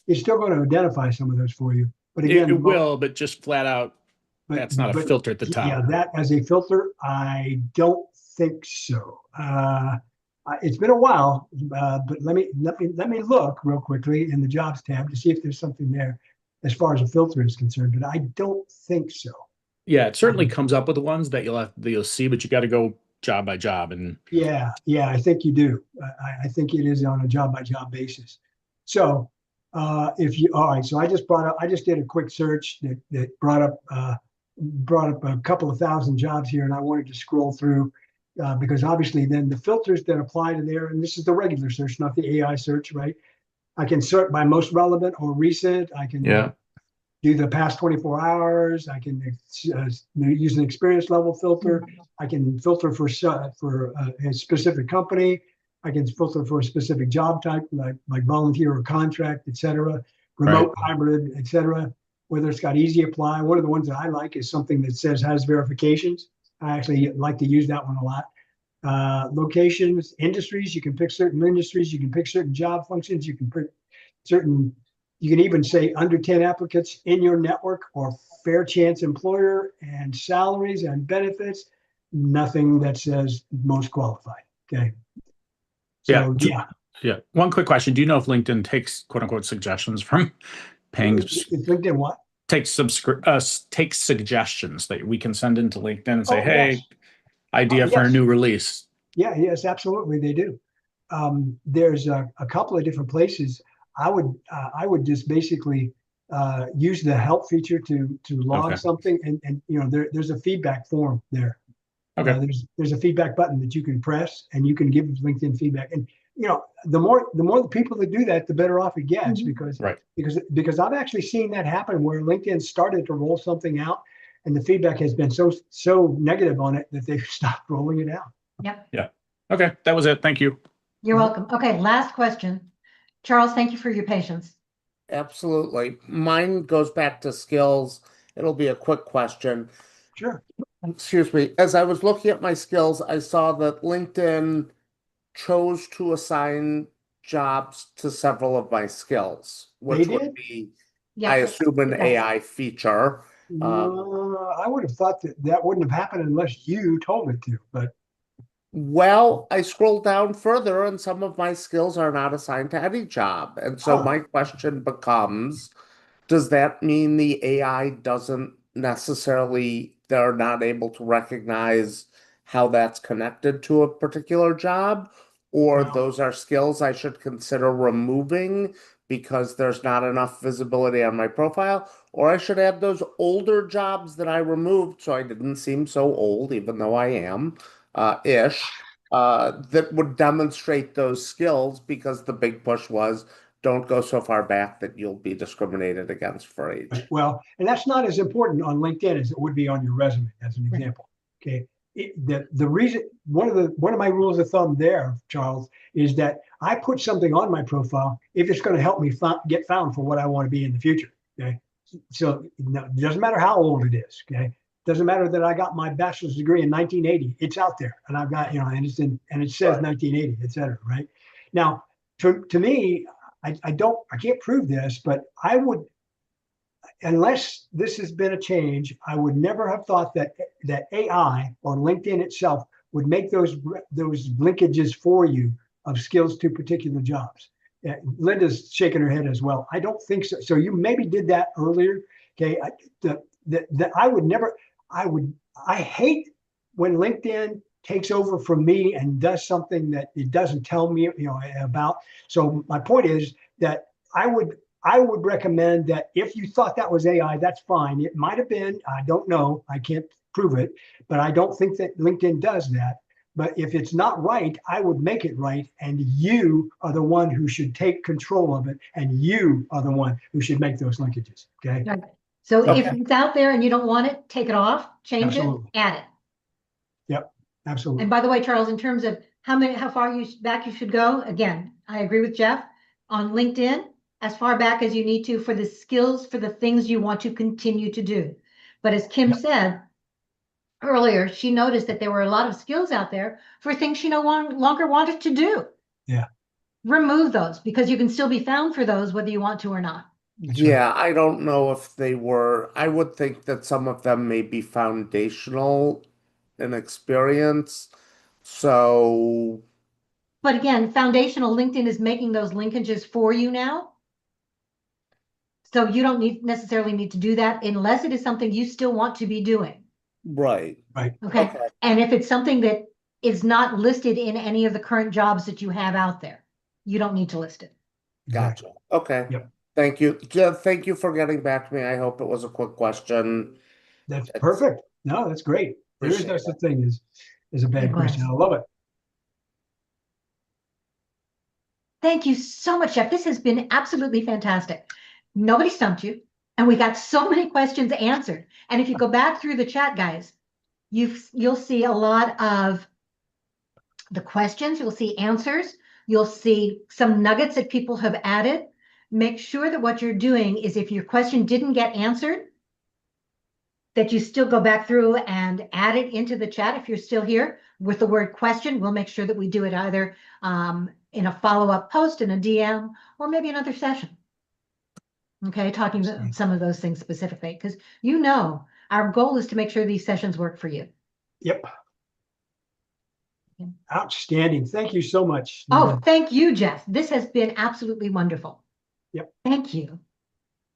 It's still going to identify some of those for you. But It again, will, but just flat out, that's not a filter at the top. Yeah, that as a filter, I don't think so. It's been a while, but let me look real quickly in the jobs tab to see if there's something there as far as a filter is concerned. But I don't think so. Yeah, it certainly comes up with the ones that you'll see, but you got to go job by job. And yeah, I think you do. I think it is on a job by job basis. So all right, so I just did a quick search that brought up a couple of thousand jobs here, and I wanted to scroll through because obviously then the filters that apply to there, and this is the regular search, not the AI search, right? I can sort by most relevant or recent. I can do the past 24 hours. I can use an experience level filter. I can filter for a specific company. I can filter for a specific job type, like volunteer or contract, et cetera, remote, hybrid, et cetera, whether it's got easy apply. One of the ones that I like is something that says has verifications. I actually like to use that one a lot. Locations, industries, you can pick certain industries, you can pick certain job functions, you can pick you can even say under 10 applicants in your network or fair chance employer, and salaries and benefits, nothing that says most qualified, okay? So, yeah. One quick question. Do you know if LinkedIn takes quote unquote suggestions from paying? LinkedIn what? Takes suggestions that we can send into LinkedIn and say, hey, yes. idea for a new release. Yeah, yes, absolutely, they do. There's a couple of different places. I would just basically use the help feature to log something, and there's a feedback form there. Okay. There's a feedback button that you can press, and you can give LinkedIn feedback. And the more the people that do that, the better off it gets, because I've actually seen that happen where LinkedIn started to roll something out, and the feedback has been so negative on it that they've stopped rolling it out. Yep. Yeah. Okay, that was it. Thank you. You're welcome. Okay, last question. Charles, thank you for your patience. Absolutely. Mine goes back to skills. It'll be a quick question. Sure. Excuse me. As I was looking at my skills, I saw that LinkedIn chose to assign jobs to several of my skills, which would be, I assume, an AI feature. I would have thought that wouldn't have happened unless you told it to, but. Well, I scrolled down further and some of my skills are not assigned to any job. And so my question becomes, does that mean the AI doesn't necessarily, they're not able to recognize how that's connected to a particular job? Or those are skills I should consider removing because there's not enough visibility on my profile? Or I should add those older jobs that I removed so I didn't seem so old, even though I am. That would demonstrate those skills, because the big push was don't go so far back that you'll be discriminated against for age. Well, and that's not as important on LinkedIn as it would be on your resume, as an example. Okay. The reason, one of my rules of thumb there, Charles, is that I put something on my profile if it's going to help me get found for what I want to be in the future. Okay. So it doesn't matter how old it is. Okay. Doesn't matter that I got my bachelor's degree in 1980. It's out there, and I've got, and it says 1980, et cetera. Right now, to me, I can't prove this, but I would, unless this has been a change, I would never have thought that AI or LinkedIn itself would make those linkages for you of skills to particular jobs. Linda's shaking her head as well. I don't think so. So you maybe did that earlier. Okay, I would never. I hate when LinkedIn takes over from me and does something that it doesn't tell me, about. So my point is that I would recommend that if you thought that was AI, that's fine. It might have been, I don't know, I can't prove it, but I don't think that LinkedIn does that. But if it's not right, I would make it right. And you are the one who should take control of it. And you are the one who should make those linkages. Okay. Right. So if Okay. it's out there and you don't want it, take it off, change Absolutely. it, add it. Yep. Absolutely. And by the way, Charles, in terms of how far back you should go, again, I agree with Jeff on LinkedIn, as far back as you need to for the skills, for the things you want to continue to do. But as Kim said earlier, she noticed that there were a lot of skills out there for things she no longer wanted to do. Yeah. Remove those because you can still be found for those whether you want to or not. Yeah, I don't know if they were. I would think that some of them may be foundational in experience. So, But again, foundational LinkedIn is making those linkages for you now. So you don't necessarily need to do that unless it is something you still want to be doing. right. Right. Okay. And if it's something that is not listed in any of the current jobs that you have out there, you don't need to list it. Gotcha. Okay. Yep. Thank you. Jeff, thank you for getting back to me. I hope it was a quick question. That's perfect. No, that's great. There is no such thing as a bad It question. was. I love it. Thank you so much, Jeff. This has been absolutely fantastic. Nobody stumped you, and we got so many questions answered. And if you go back through the chat, guys, you'll see a lot of the questions, you'll see answers, you'll see some nuggets that people have added. Make sure that what you're doing is if your question didn't get answered, that you still go back through and add it into the chat if you're still here with the word question. We'll make sure that we do it either in a follow-up post, in a DM, or maybe another session. Okay, talking about some of those things specifically, because our goal is to make sure these sessions work for you. Yep. Outstanding. Thank you so much. Oh, thank you, Jeff. This has been absolutely wonderful. Yep. Thank you.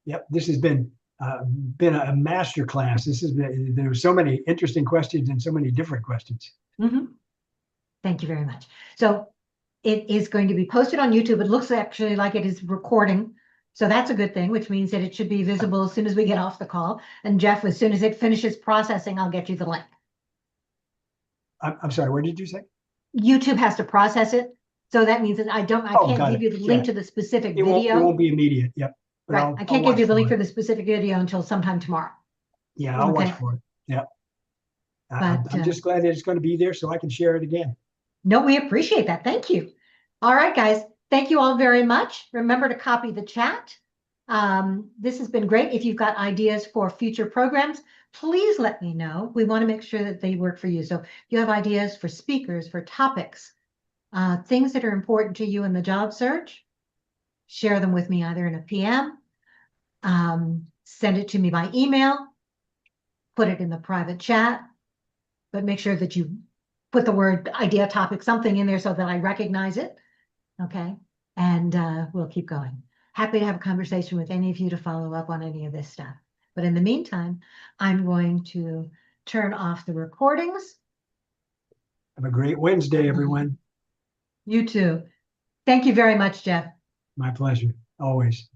Yep. This has been a master class. There were so many interesting questions and so many different questions. Mm-hmm. Thank you very much. So it is going to be posted on YouTube. It looks actually like it is recording. So that's a good thing, which means that it should be visible as soon as we get off the call. And Jeff, as soon as it finishes processing, I'll get you the link. I'm sorry, what did you say? YouTube has to process it. So that means that I can't give you the link to the specific video. It won't be immediate. Yep. But Right. I can't give you the link for the specific video until sometime tomorrow. Yeah, I'll watch for it. Yep. I'm just glad that it's going to be there so I can share it again. No, we appreciate that. Thank you. All right, guys. Thank you all very much. Remember to copy the chat. This has been great. If you've got ideas for future programs, please let me know. We want to make sure that they work for you. So if you have ideas for speakers, for topics, things that are important to you in the job search, share them with me either in a PM, send it to me by email, put it in the private chat, but make sure that you put the word idea, topic, something in there so that I recognize it. Okay. And we'll keep going. Happy to have a conversation with any of you to follow up on any of this stuff. But in the meantime, I'm going to turn off the recordings. Have a great Wednesday, everyone. You too. Thank you very much, Jeff. My pleasure. Always.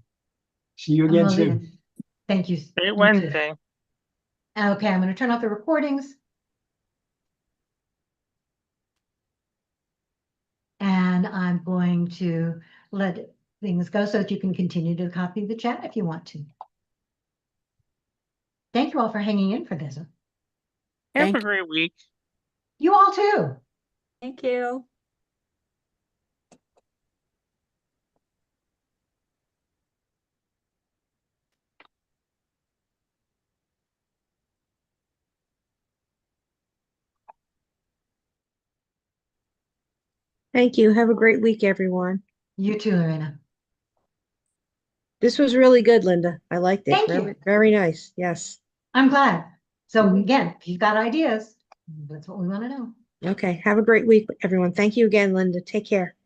See you again soon. Thank you. Great Wednesday. Okay, I'm going to turn off the recordings. And I'm going to let things go so that you can continue to copy the chat if you want to. Thank you all for hanging in for this. Have a great week. You all too. Thank you. Thank you. Have a great week, everyone. You too, Lorena. This was really good, Linda. I liked it. Thank very, you. very nice. Yes. I'm glad. So again, if you've got ideas, that's what we want to know. Okay. Have a great week, everyone. Thank you again, Linda. Take care.